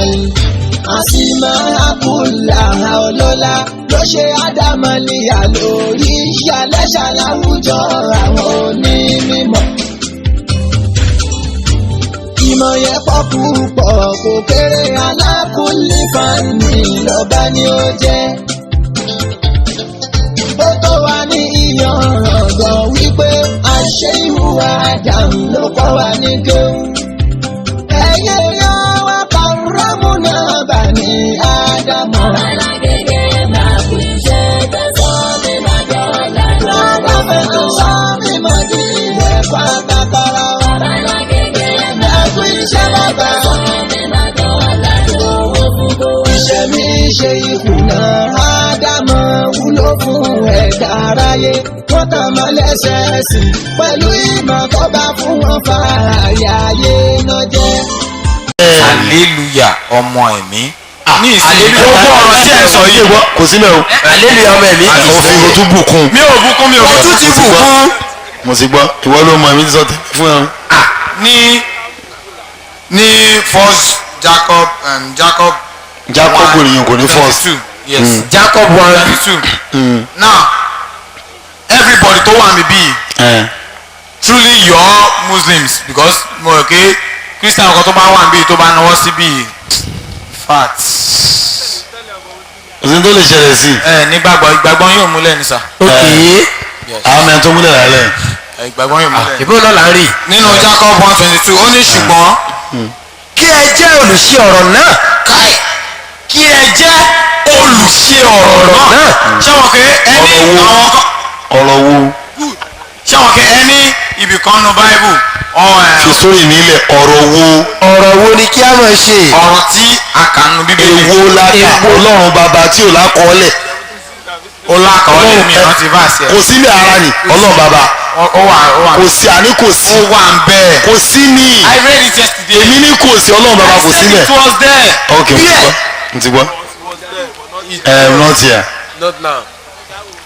ádámọ̀lì àsìmọ́ àkùlà ọlọ́lá ló ṣe ádámọ̀lìyà lórí ìyàlẹ́ṣà láwùjọ àwọn onímọ̀. Ìmọ̀ yẹn pọ̀ púpọ̀ kò kéré alákùnlé fani lọ́ba ni ó jẹ́. Ó tó wá ní ìyànràn gan wípé àṣẹ ìhùwà Ádámù ló kọ́ wa ní kéwù. Ẹyẹ yọ wá kàrámù náà bà ní Ádámù. Alágége máa kú iṣẹ́ tẹ̀sán mi máa dọ̀la Lọ́dọ̀ fẹ́ sọ mi mọ̀ ní ilẹ̀ pátákọ́rọ́. Alágége Máa kú iṣẹ́ bàbá. mi máa dọ̀la owó fún kó. Ìṣẹ̀mí ṣe ìkùnà Ádámù wúlò fún ẹ̀dá aráyé. Wọ́n tàn mọ́ lẹ́sẹ̀ẹ́sì pẹ̀lú ìmọ̀ tó bá fún wọn fààyè ayé náà jẹ́. hallelujah ọmọ ẹ̀mí. ní ìsinmi gbogbo ọ̀rọ̀ tí ẹ sọ yìí kò sí mẹ́ o. hallelujah ọmọ ẹ̀mí. òfin o tún bùkún. mi ò bùkún mi ò bùkún. tún ti bùkún. mo ti gbọ́ ìwọ ló mọ èmi ti sọ tẹ̀lé fún ẹ. ní first Jacob ènìyàn kò ní first. 22 yes Jacob 1:22. now everybody tó wà níbí truly you're Muslims because mo rò pé Christian ọkọ tó bá wà níbí tó bá náwó síbí fat. òsín tó lè ṣẹlẹ̀ sí. nígbàgbọ́ ìgbàgbọ́ yóò múlẹ̀ ní sà. àwọn mẹ́rin tó múlẹ̀ lálẹ́. ìgbàgbọ́ yóò múlẹ̀. ìbí òun náà là ń rí. nínú Jacob 1:22 ó ní ṣùgbọ́n kí ẹ jẹ́ olùṣe ọ̀rọ̀ náà. kí ẹ jẹ́ olùṣe ọ̀rọ̀ náà. ṣé wọn kẹ ẹni àwọn kan. ọ̀rọ̀ wo. ṣé wọn kẹ ẹni ibìkan nu Bible. fi sórí nílẹ̀ ọ̀rọ̀ wo. ọ̀rọ̀ wo ni kí a máa ṣe. ọ̀rọ̀ tí a kà nínú Bíbélì. èwo la kà ọlọ́run bàbá tí ò lákọọ́lẹ̀. ó lákọọ́lẹ̀ mi rántí báàsì ẹ̀. kò sí ní ara ni ọlọ́run bàbá. ó wà kò sí àní kò sí. ó wà ń bẹ́ẹ̀. kò sí ní. I read it yesterday. èmi ní kò sí ọlọ́run bàbá kò sí I mẹ́. said it was there. ok mo ti gbọ́. rántí ẹ. not now.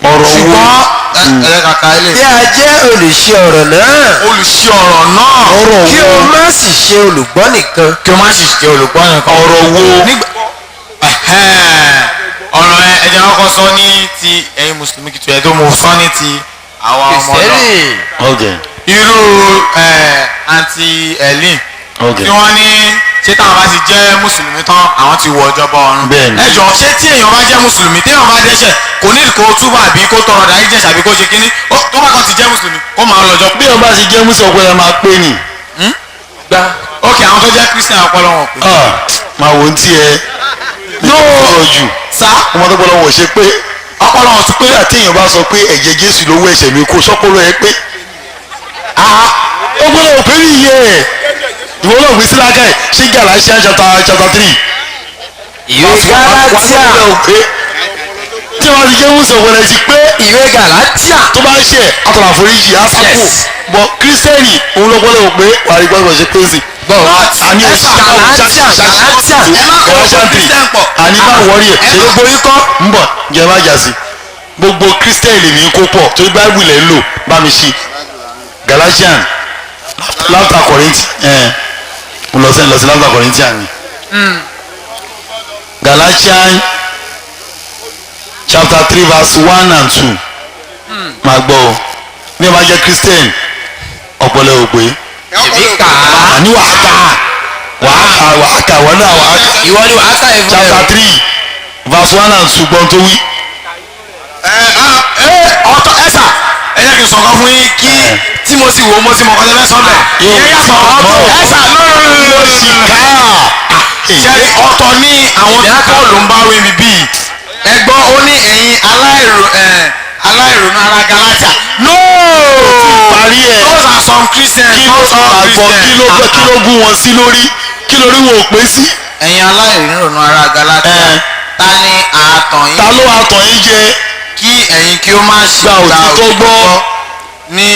ọ̀rọ̀ wo. ṣùgbọ́n kàkà ilé. bí a jẹ́ olùṣe ọ̀rọ̀ náà. olùṣe ọ̀rọ̀ náà. ọ̀rọ̀ wo. kí o má sì ṣe olùgbọ́ nìkan. kí o má sì ṣe olùgbọ́ nìkan. ọ̀rọ̀ wo. ọ̀rọ̀ ẹ jẹ́ kọ́kọ́ sọ ní ti ẹ̀yin mùsùlùmí kìtù ẹ̀ tó mo sọ ní ti àwọn ọmọ náà. ok. irú àǹtí Ẹ̀lìn. ok. tí wọ́n ní ṣé táwọn bá ti jẹ́ mùsùlùmí tán àwọn ti wọ ìjọba ọ̀run. bẹ́ẹ̀ni. ẹ jọ ṣé tí èèyàn bá jẹ́ mùsùlùmí téèyàn bá dẹ́ṣẹ̀ kò ní kó túbọ̀ àbí kó tọrọ dárí jẹ̀ṣẹ̀ àbí kó ṣe kínní tó bá kàn ti jẹ́ mùsùlùmí kó máa lọ́jọ́. bí wọn bá ti jẹ́ mùsùlùmí ọpọlọ máa pé ni. gba ok àwọn tó jẹ́ Christian ọpọlọ wọn pé. máa wò ó tiẹ̀. yóò rọ̀ jù. sá ọmọ tó gbọ́dọ̀ wọ̀ ṣe pé. ọpọlọ wọn ti pé. àti èèyàn bá sọ pé ẹ̀jẹ̀ Jésù ló wọ ẹ̀ṣẹ̀ mi kó sọ́pọ̀lọ́ ẹ pé. ó gbọ́dọ̀ pé nìyẹn ìwọ náà gbé sílágà ẹ̀ ṣé Galatians chapter 3. ìwé Gálátíà. tí wọ́n ti jẹ́ mùsùlùmí ọ̀gbọ̀n ẹ̀ ti pé. ìwé Gálátíà. tó bá ń ṣe àtọ̀nà àforíjì àsápò bọ̀ kírísítẹ́nì òun ló gbọ́dọ̀ pé wàá rí gbọ́dọ̀ ṣe pèsè. àní àní bá wọrí ẹ̀ ṣe gbogbo yín kọ́ ń bọ̀ jẹ́ má jà sí gbogbo kírísítẹ́nì lèmi kó pọ̀ torí báíbù lẹ̀ ń lò bá mi ṣí Galatian láfta Corinthian mo lọ sí láfta Corinthian ni Galatian chapter 3 verse 1 and 2 máa gbọ́ o ní ọba jẹ́ Christian ọpọlọ òpè èmi kà á. àní wàá kà wọ́n náà wàá kà ìwọ ni wàá kà ìfún ẹ. chapter 3 verse 1 and 2 gbọ́n tó wí. ọ̀tọ̀ ẹ̀sà ẹ jẹ́ kí n sọ̀kan fún yín kí tí mo sì wò mo sì mọ̀ kọ́lẹ́ fẹ́ sọ́bẹ̀. ìyẹn yàtọ̀ ọ̀tọ̀ ẹ̀sà ṣẹ́ni ọ̀tọ̀ ní àwọn tí Pọ́ọ̀lù ń bá wí mi bíi ẹgbọ́n ó ní ẹ̀yin aláìrònú ara Galatia. no parí ẹ̀ those are some Christians. kí ló gún wọn sí lórí kí lórí wọn ò pé sí. ẹ̀yin aláìrònú ara Galatia ta ni àtàn yín. ta ló àtàn yín jẹ. kí ẹ̀yin kí ó má ṣe gba òtítọ́ gbọ́ ní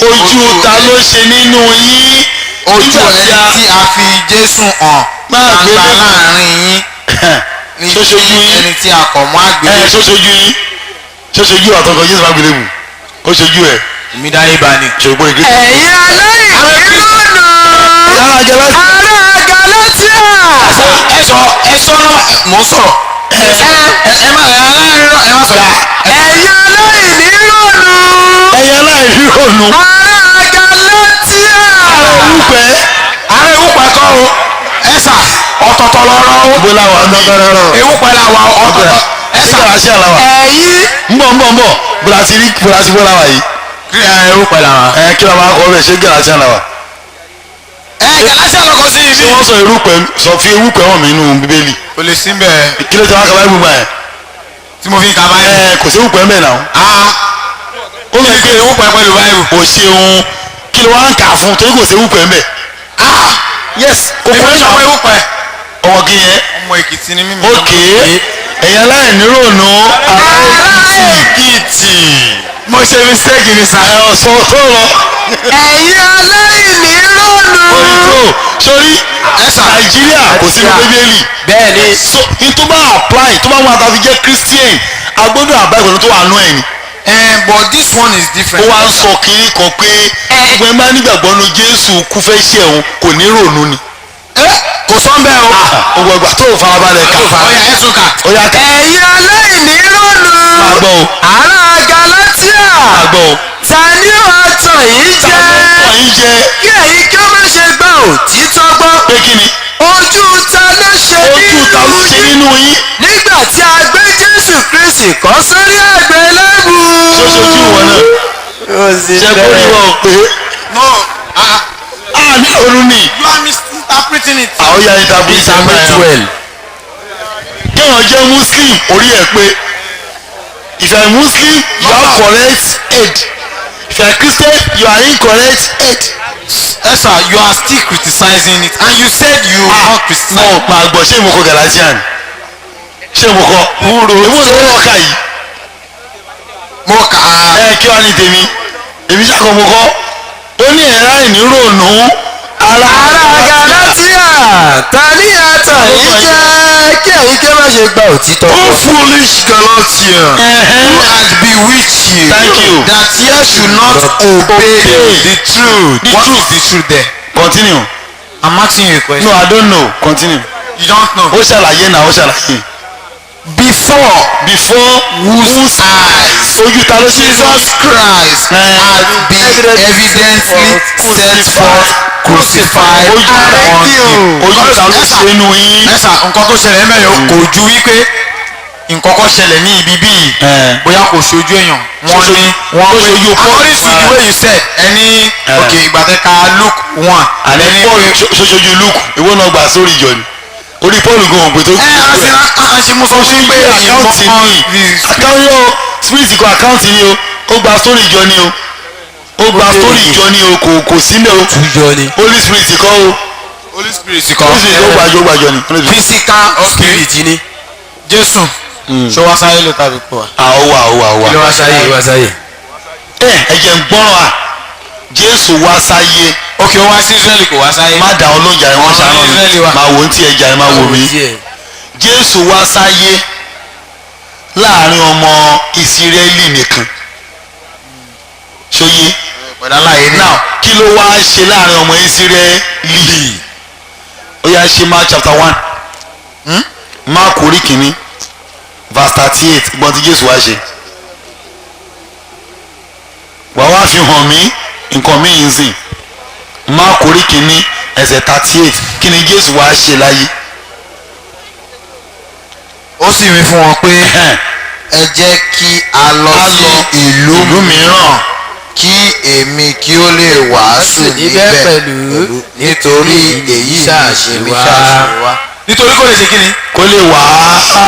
ojú ta ló ṣe nínú yín. ojú ẹni tí a fi Jésù hàn gbangba láàrin yín ní ẹni tí a kọ̀ mọ́ àgbélébùú. ṣoṣojú yín ṣoṣojú àtọkọ Jésù àgbélébùú ó ṣojú ẹ. èmi dáyé bá ní. ṣòro ìgbé. ẹ̀yin aláìrònú. ará Galatia. ará Galatia. ẹ sọ mò ń sọ̀rọ̀. ẹ má sọ̀rọ̀. ẹ̀yin aláìní rònú. ẹ̀yin aláìní rònú. ará Galatia. ààrẹ ewúpẹ́ kọ́ o ẹ sà ọ̀tọ̀ọ̀tọ̀ lọ́rọ́ o. ibo la wà ọ̀tọ̀ọ̀tọ̀ lọ́rọ́. ewúpẹ́ la wà ọ̀tọ̀ọ̀tọ̀ ẹ sà gàlásì àlàwà. ẹ̀yin. ń bọ̀ bùrọ̀sì bó la wà yìí. ewúpẹ́ la wà. kí ló máa kọ́ bẹ́ẹ̀ ṣé gàlásì àlàwà. gàlásì àlọ́kọ̀ sí ibi. ṣé wọ́n sọ irúpẹ́ sọ fi ewúpẹ́ hàn mí nínú bíbélì. kò lè sí bẹ́ẹ̀. kí ló ti wá kaba ibùgbà yẹn. tí mo fi ń ka báyìí. kò sí ewúpẹ́ mbẹ́ náà. ó lè gbé ewúpẹ́ pẹ̀lú báyìí. kò ṣeun kí ló wá ń kà fún torí kò sí ewúpẹ́ mbẹ́. yes kókó èmi náà sọ pé ewúpẹ́. ọmọ kí yẹn. ọmọ Èkìtì ni mímí. ok ẹ̀yin aláìní rònú ará Èkìtì. mo ṣe mistake ni sa. sọ sọ̀rọ̀. ẹ̀yin aláìní rònú. òyìnbó sórí Nàìjíríà kò sí bíbélì. bẹ́ẹ̀ni. so n tó bá apply tó bá wọn àtàfi jẹ́ Christian agbọ́dọ̀ àbá ìkọ̀tún tó wà nù ẹ̀ ni. but this one is different. ó wá ń sọ kiri kan pé gbogbo ẹ máa nígbàgbọ́ nu Jésù kú fẹ́ ṣe òun kò ní rònú ni. kò sọ bẹ́ẹ̀ o. gbogbo ìgbà tó farabalẹ̀ ká. ọ̀yà ẹ̀ tún kà. ó yá ká. ẹ̀yin aláìní rònú. máa gbọ́ o. ará Galatia. máa gbọ́ o. ta ni ó àtàn yìí jẹ́. ọ̀yin jẹ́. kí ẹ̀yin kí ó má ṣe gba òtítọ́ gbọ́. pé kí ni. ojú ta ló ṣe ojú ta ló ṣe nínú yín. nígbà tí a gbé Jésù Kristi kọ́ sórí àgbélébù. ṣoṣojú wọn náà. ṣe kó ní wọn ò pé. no. ní òru ni. you are misinterpreting it. àwọn ya interpret well. kéèyàn jẹ́ Muslim orí ẹ̀ pé if you are Muslim you have correct head if you are Christian you are incorrect head. Yes sir, you are still criticizing it and you said you will not criticize. mo máa gbọ́ ṣé mo kọ Galatian ṣé mo kọ èmi ò lọ́wọ́ ká yìí. mo kà á. kí wàá ní tèmi èmi ṣàkọ mo kọ ó ní ẹ̀rá ìníròònú ara Galatia ta ni àtàn yìí jẹ́ kí ẹ̀yin kí ó má ṣe gba òtítọ́ gbọ́. O foolish Galatians, who has bewitched you, Thank you. that ye should not obey the truth. What is the truth there? continue. I'm asking you a question. no I don't know continue. You don't know. ó ṣàlàyé náà ó ṣàlàyé. Before whose eyes ojú ta ló ṣe Jesus Christ had been evidently set forth crucified ojú ta ló ṣe inú yín. ẹ̀sà nǹkan tó ṣẹlẹ̀ mẹ́rin o kò ju wípé nǹkan kan ṣẹlẹ̀ ní ibi bíi bóyá kò ṣojú èèyàn wọ́n ní wọ́n pé according to the way you said ẹni ok ìgbàtẹ́ka Luke 1 àní Paul ṣoṣojú Luke ìwọ náà gbà sórí ìjọ ni orí Paul gan ògbé tó kú. àṣì mo sọ fún pé àkáǹtì ni àkáǹtì o spirit kan àkáǹtì ni o ó gba sórí ìjọ ni o ó gba sórí ìjọ ni o kò sílẹ̀ o Holy Spirit kọ́ o Holy Spirit kọ́ Holy Spirit ó gbàjọ ni. physical spirit ni Jésù ṣé wá sáyé ló tàbí kó wa. àwa. kí ló wá sáyé wá sáyé. ẹ jẹ́ ń gbọ́ràn à Jésù wá sáyé. ok ó wá sí Israẹli kò wá sáyé. má dà ọ́ lóúnjà ẹ̀ wọ́n ṣàánú mi máa wò ó ti ẹja ẹ̀ máa wò mí. Jésù wá sáyé láàrin ọmọ Ísírẹ́lì nìkan ṣóyé now kí ló wá ṣe láàrin ọmọ Ísírẹ́lì ó yá ṣe Mark chapter 1 Mark orí kìíní verse 38 gbọ́n tí Jésù wá ṣe wà wá fi hàn mí nǹkan mí yìí sìn Mark orí kìíní ẹsẹ̀ 38 kí ni Jésù wá ṣe láyé. ó sì wí fún wọn pé ẹ jẹ́ kí a lọ sí ìlú mìíràn kí èmi kí ó lè wàásù níbẹ̀ pẹ̀lú nítorí èyí èmi ṣàṣe wá. nítorí kò lè ṣe kí ni. kó lè wàásù.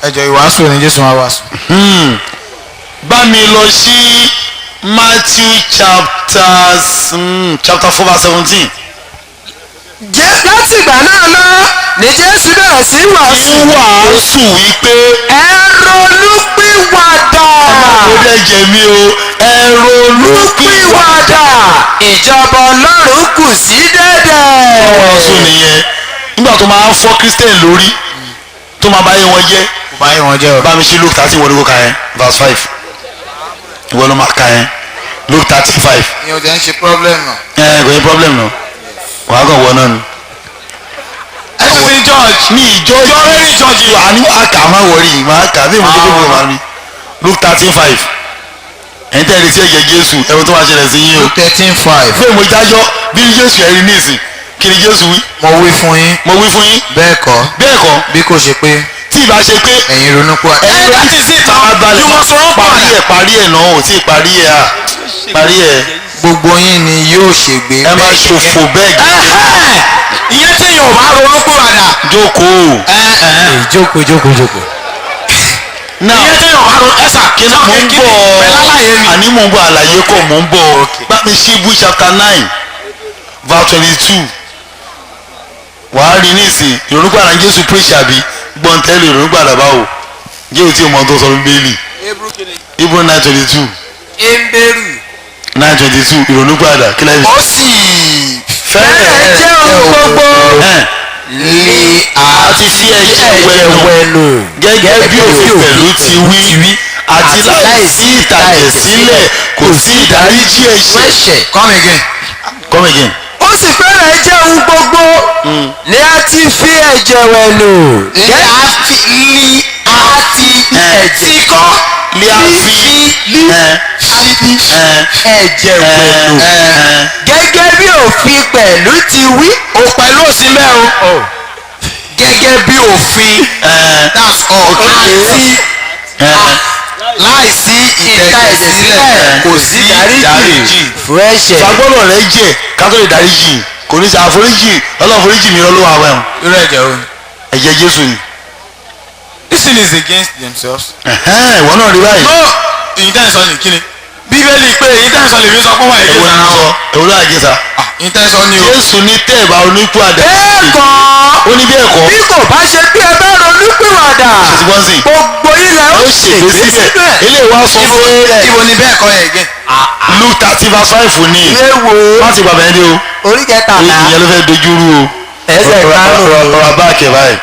ẹjọ ìwàásù ni Jésù máa wàásù. bá mi lọ sí Matthew chapter 4 verse 17. láti ìgbà náà lọ ni Jésù bẹ̀rẹ̀ sí wàásù. wàásù wípé ẹ ronúpìwàdà. ó dẹ̀ jẹ́ mi o ẹ ronúpìwàdà. ìjọba Ọlọ́run kù sí dẹ̀dẹ̀. wàásù nìyẹn nígbà tó máa ń fọ́ Christian lórí tó máa báyé wọn jẹ́. báyé wọn jẹ́ o. bá mi ṣe Luke 30 wọlé kó ka yẹn verse 5 ìwọ ló máa ka yẹn Luke 35. ìyẹn ò jẹ́ ń ṣe problem náà. kò ní problem náà wàá kàn wọ náà ni. ẹ̀sìn George ní ìjọ very George àní máa kà má wọrí máa kà bí ìmọ̀jọ́ gbogbo máa rí Luke 13:5 ẹ̀yin tẹ́lẹ̀ sí ẹ̀jẹ̀ Jésù ẹ̀wọ̀n tó máa ṣẹlẹ̀ sí yín o. Luke 13:5. fún èmo ìdájọ́ bí Jésù ẹ̀rí ní ìsìn kí ni Jésù wí. mo wí fún yín. mo wí fún yín. bẹ́ẹ̀ kọ́ bí kò ṣe pé tí ìbá ṣe pé ẹ̀yin ronú pọ̀. ẹ̀yin láti sí ìtàn abalẹ̀ parí ẹ̀ náà ò tí ì parí ẹ̀ à parí ẹ̀. gbogbo yín ni yóò ṣègbé. ẹ máa ṣòfò bẹ́ẹ̀ gẹ́gẹ́. ìyẹn tí yóò bá ronú pọ̀ àdá. jókòó. jókòó. náà ìyẹn tí yóò bá ronú ẹ̀sà kí náà mo ń bọ̀ àní mo ń bọ̀ àlàyé kọ̀ mo ń bọ̀ bá mi ṣí Hebrew chapter 9 verse 22 wàá rí nísìn ìrònúpàdà Jésù preach àbí gbọ̀ntẹ́lẹ̀ ìrònúpàdà báwo jẹ́ òtí ọmọ tó sọ Bíbélì Hebrew 9:22 Emberu 9:22 ìrònúpàdà kí láì ó sì fẹ́rẹ̀ jẹ́ ohun gbogbo lé àti fi ẹ̀jẹ̀ wẹ̀nù gẹ́gẹ́ bí òfin pẹ̀lú ti wí àti láìsí ìtàjẹ̀sílẹ̀ kò sí ìdáríjì ẹ̀ṣẹ̀. Come again. ó sì fẹ́rẹ̀ jẹ́ ohun gbogbo ni a ti fi ẹ̀jẹ̀ wẹ̀nù. ẹ̀jẹ̀ wẹ̀nù gẹ́gẹ́ bí òfin pẹ̀lú ti wí. o pẹ̀lú òsín bẹ́ẹ̀ o gẹ́gẹ́ bí òfin that's all àti láìsí ìtàjẹ̀sílẹ̀ kò sí ìdáríjì fún ẹ̀ṣẹ̀. fagbọ́dọ̀ rẹ jẹ kátó lè dáríjì kò ní sọ àforíjì Ọlọ́run foríjì mi lọ́wọ́ àwọn ẹ̀hún. irú ẹ̀jẹ̀ o. ẹ̀jẹ̀ Jésù ni. this thing is against themselves. ìwọ náà rí báyìí. no ìyíntẹ́sọ ni kí ni Bíbélì pé ìyíntẹ́sọ lè fi sọ pé wà èké èwo sára ni wọn. sọ èwo ló àgé sa. ìyíntẹ́sọ ni o. Jésù ní tẹ́ẹ̀bà onípò àdá. bẹ́ẹ̀ kọ́ ó ní bẹ́ẹ̀ kọ́. bí kò bá ṣe bí ẹ bá ronúpìwàdà ṣùgbọ́n sì gbogbo ilẹ̀ ó ṣègbé síbẹ̀. ilé wa sọ fún ibo ni bẹ́ẹ̀ kọ́ yẹn gẹ́. Luke 30:5 ní. ewo má ti bàbá ẹni o. orí kẹtàlá ìyẹn ló fẹ́ dojú rú o. ẹsẹ̀ karùn-ún. rọra báàkì báyìí.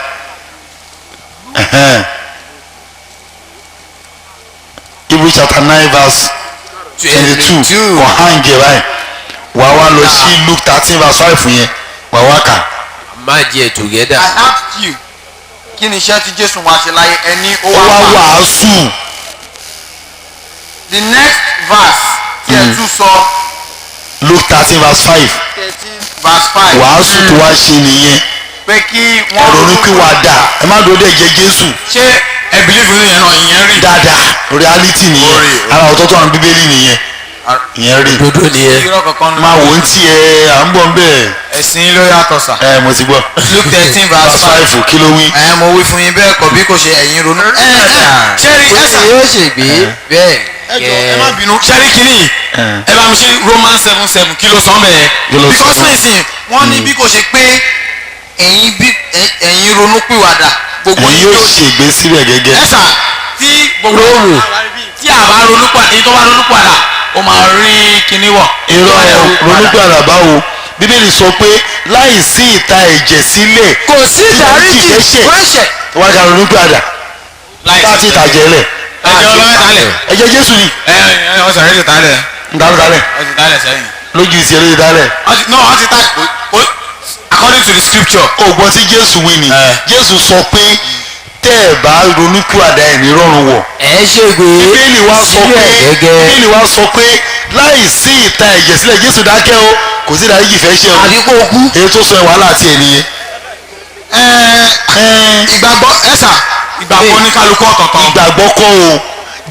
Hebrew chapter 9 verse 22 kò hàn jẹ báyìí wà wá lọ sí Luke 13:5 yẹn wà wá kà. má jẹ together. I asked you kí ni iṣẹ́ tí Jésù wá ṣe láyé ẹni ó ó wá wá wá. wàásù. the next verse tí ẹ tún sọ Luke 13:5 verse 5 wàásù tó wá ṣe nìyẹn. pé kí wọ́n ronúpìwàdà ẹ má dúró dé ẹ̀jẹ̀ Jésù. ṣé ẹ believe nínú yẹn náà ìyẹn rí. dáadáa reality nìyẹn ara ọ̀tọ̀ọ̀tọ̀ àwọn Bíbélì nìyẹn ìyẹn rí. dodo nìyẹn. irọ́ kankan nù. máa wò ó ti ẹ à ń bọ̀ ń bẹ̀. ẹ̀sìn ló yàtọ̀ sà. mo ti gbọ́. Luke 13 verse 5 kí ló wí. mo wí fún yín bẹ́ẹ̀ kọ́ bí kò ṣe ẹ̀yin ronú. ṣẹ́rí ẹ̀sà yóò ṣègbé bẹ́ẹ̀ ẹ má bínú ṣẹ́rí kìíní ẹ bá mi ṣe Roman 7:7 kí ló sọ bẹ́ẹ̀. Kí ló sọ? because nísìn wọ́n ní bí kò ṣe pé ẹ̀yin ronú pìwàdà gbogbo ẹ̀yin yóò ṣègbé síbẹ̀ gẹ́gẹ́. ẹ̀sà tí gbogbo tí a bá ronú pàdà èyí tó bá ronú pàdà ó máa rí kíní wọ̀. irọ́ ronúpìwàdà báwo Bíbélì sọ pé láì sí ìta ẹ̀jẹ̀ sílẹ̀ kò sí ìdáríjì fún ẹ̀ṣẹ̀. wọ́n ká ronúpìwàdà láti ìtàjẹ̀ lẹ̀. ẹ̀jẹ̀ ọlọ́mẹ́ta lẹ̀. ẹ̀jẹ̀ Jésù ni. ọ̀sán rẹ̀ ti ta lẹ̀. ntàlẹ̀ ọ̀sán ta lẹ̀ sẹ́yìn. lójú ìsì ẹlẹ́yìn tàlẹ̀. no wọ́n ti ta according to the scripture. ògbọ́n tí Jésù wí ni Jésù sọ pé tẹ́ ẹ̀ bá ronúpìwàdà ẹ̀ ní rọrùn wọ̀. ẹ ṣègbè Bíbélì wa sọ pé gẹ́gẹ́. Bíbélì wa sọ pé láì sí ìta ẹ̀jẹ̀ sílẹ̀ Jésù dákẹ́ o kò sí ìdáríjì fẹ́ ṣe o. àbí kò kú. èyí tó sọ ẹ̀ wàhálà àti ẹ̀ nìyẹn. ìgbàgbọ́ ẹ̀sà ìgbàgbọ́ ní kálukú ọ̀tọ̀ọ̀tọ̀. ìgbàgbọ́ kọ́ o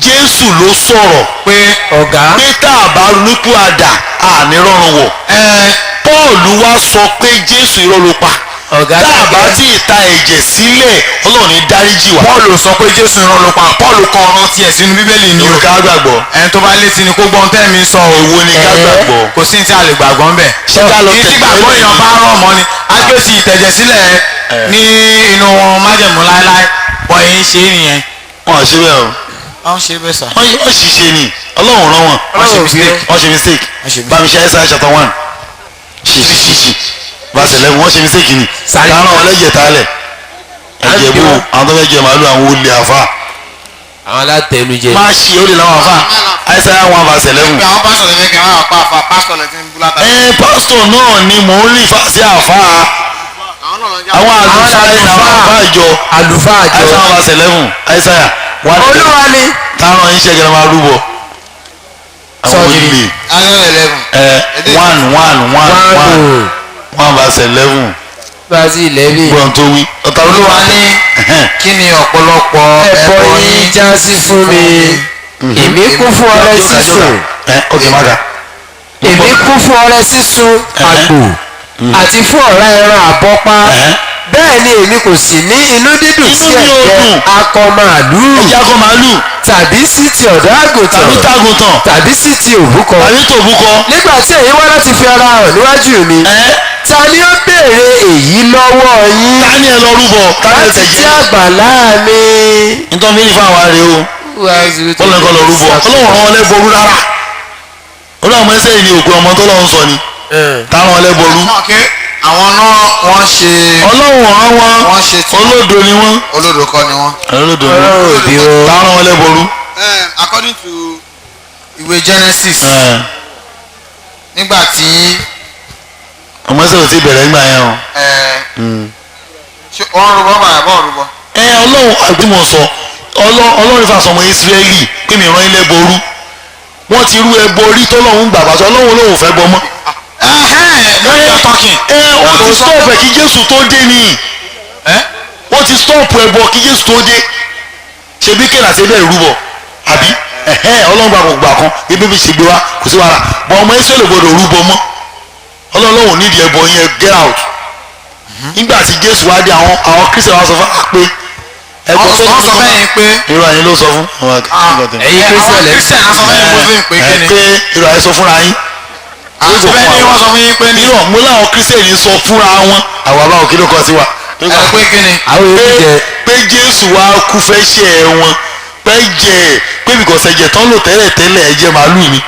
Jésù ló sọ̀rọ̀ pé ọ̀gá pé tá a bá ronúpìwàdà àní rọrùn wọ̀. Pọ́ọ̀lù wa sọ pé Jésù irọ́ ló pa. ọ̀gá tá a bá tí ì ta ẹ̀jẹ̀ sílẹ̀ Ọlọ́run ní dáríjì wa. Pọ́ọ̀lù sọ pé Jésù ìran ló pa Pọ́ọ̀lù kan ọ̀ràn tiẹ̀ sínú Bíbélì ni o. ká gbàgbọ́. ẹni tó bá létí ni kó gbọ́n tẹ́mi sọ o. èwo ni ká gbàgbọ́. kò sí ní tí a lè gbàgbọ́ ń bẹ̀. ṣé ká lọ kí tí gbàgbọ́ èèyàn bá rọ̀ mọ́ ni ágbèsì ìtẹ̀jẹ̀ sílẹ̀ ní inú májẹ̀mú láéláé bọ̀ èyí ń ṣe é nìyẹn. wọn ò ṣe bẹ́ẹ̀ o. wọ́n ṣe bẹ́ẹ̀ sà. wọ́n ṣiṣẹ́ ni Ọlọ́run rán wọn. wọ́n ṣe mistake. wọ́n ṣe mistake. bámi ṣe Isaiah chapter 1 ṣì verse 11 wọ́n ṣe mistake ni. káàrán wọn lẹ́jẹ̀ tálẹ̀ ẹ̀jẹ̀ bò àwọn tó fẹ́ jẹ màálù àwọn olè àfa. àwọn alátẹnujẹ. má ṣe olè làwọn àfa Isaiah 1 verse 11. pé àwọn pásítọ̀ lè fẹ́ kẹ́ àwọn àpá àfa pásítọ̀ lè fi ń bú látà. pásítọ̀ náà ni mò ń rí fàṣẹ àfa. àwọn àwọn àlùfáà ìjọ àìsàn verse 11 àìsàyà olúwa ni táwọn iṣẹ́ gẹ́gẹ́ máa rúbọ àwọn olè 1 verse 11 verse 11 gbọ́n tó wí ọ̀tá olúwa ní kí ni ọ̀pọ̀lọpọ̀ ẹbọ yín já sí fún mi èmi kún fún ọrẹ sísun èmi kún fún ọrẹ sísun àgbò àti fún ọ̀rá ẹran àbọ́pá bẹ́ẹ̀ ni èmi kò sì ní inú dídùn sí ẹ̀jẹ̀ akọ màálù tàbí sí ti ọ̀dọ́ àgùntàn tàbí sí ti òbúkọ nígbà tí èyí wá láti fi ara hàn níwájú mi ta ni ó béèrè èyí lọ́wọ́ yín ta ni ẹ lọ rúbọ láti tí àgbàlá mi. nítorí mi ní fún àwọn àrè o ọlọ́run kan lọ rúbọ ọlọ́run rán wọn lẹ́bọrú rárá ọlọ́run ọmọ ẹsẹ̀ yìí ni òkú ọmọ tó lọ́wọ́ sọ ni táwọn ọlẹ́bọrú. àwọn náà wọ́n ṣe. ọlọ́run rán wọn olódo ni wọ́n. olódo kọ́ ni wọ́n. olódo ni wọ́n táwọn ọlẹ́bọrú. according to ìwé Genesis nígbà tí. ọmọ ẹsẹ̀ ò ti bẹ̀rẹ̀ nígbà yẹn o. ṣé ọ̀run rúbọ bàbá bọ̀ rúbọ. ọlọ́run àgbìmọ̀ sọ ọlọ́run ìfà sọmọ Ísírẹ́lì pé mi rán ilé boru wọ́n ti rú ẹbọ orí tọ́lọ́run gbàgbà sọ ọlọ́run lòun fẹ́ bọ mọ́. wọ́n ti stop ẹ̀ kí Jésù tó dé ni wọ́n ti stop ẹbọ kí Jésù tó dé ṣebí kéèlà ṣe bẹ́ẹ̀ rúbọ àbí ọlọ́run gbàgbọ́ gbà kan bí bíbí ṣe gbé wa kò sí wàhálà bọ́ ọmọ Ísírẹ́lì gbọdọ̀ rúbọ mọ́ ọlọ́run nídìí ẹbọ yẹn get out nígbà tí Jésù wá dé àwọn Kírísítẹ̀ wá sọ fún wa pé ẹgbẹ́ tó ń sọ fẹ́yìn pé irú àyín ló sọ fún ẹ̀yin Kírísítẹ̀ náà sọ fẹ́yìn Muslim pé kí ni pé irú àyín sọ fúnra yín àtúbẹ́ ni wọ́n sọ fún yín pé ní. irọ́ mo láwọn Kírísítẹ̀ sọ fúnra wọn àwọn àbáwọn kí ló kọ sí wa pé kí ni pé Jésù wá kú fẹ́ ṣe ẹ̀ wọn pé jẹ́ pé bìkọ́sì ẹ̀jẹ̀ tán lò tẹ́lẹ̀ ẹ̀jẹ̀ màálù ni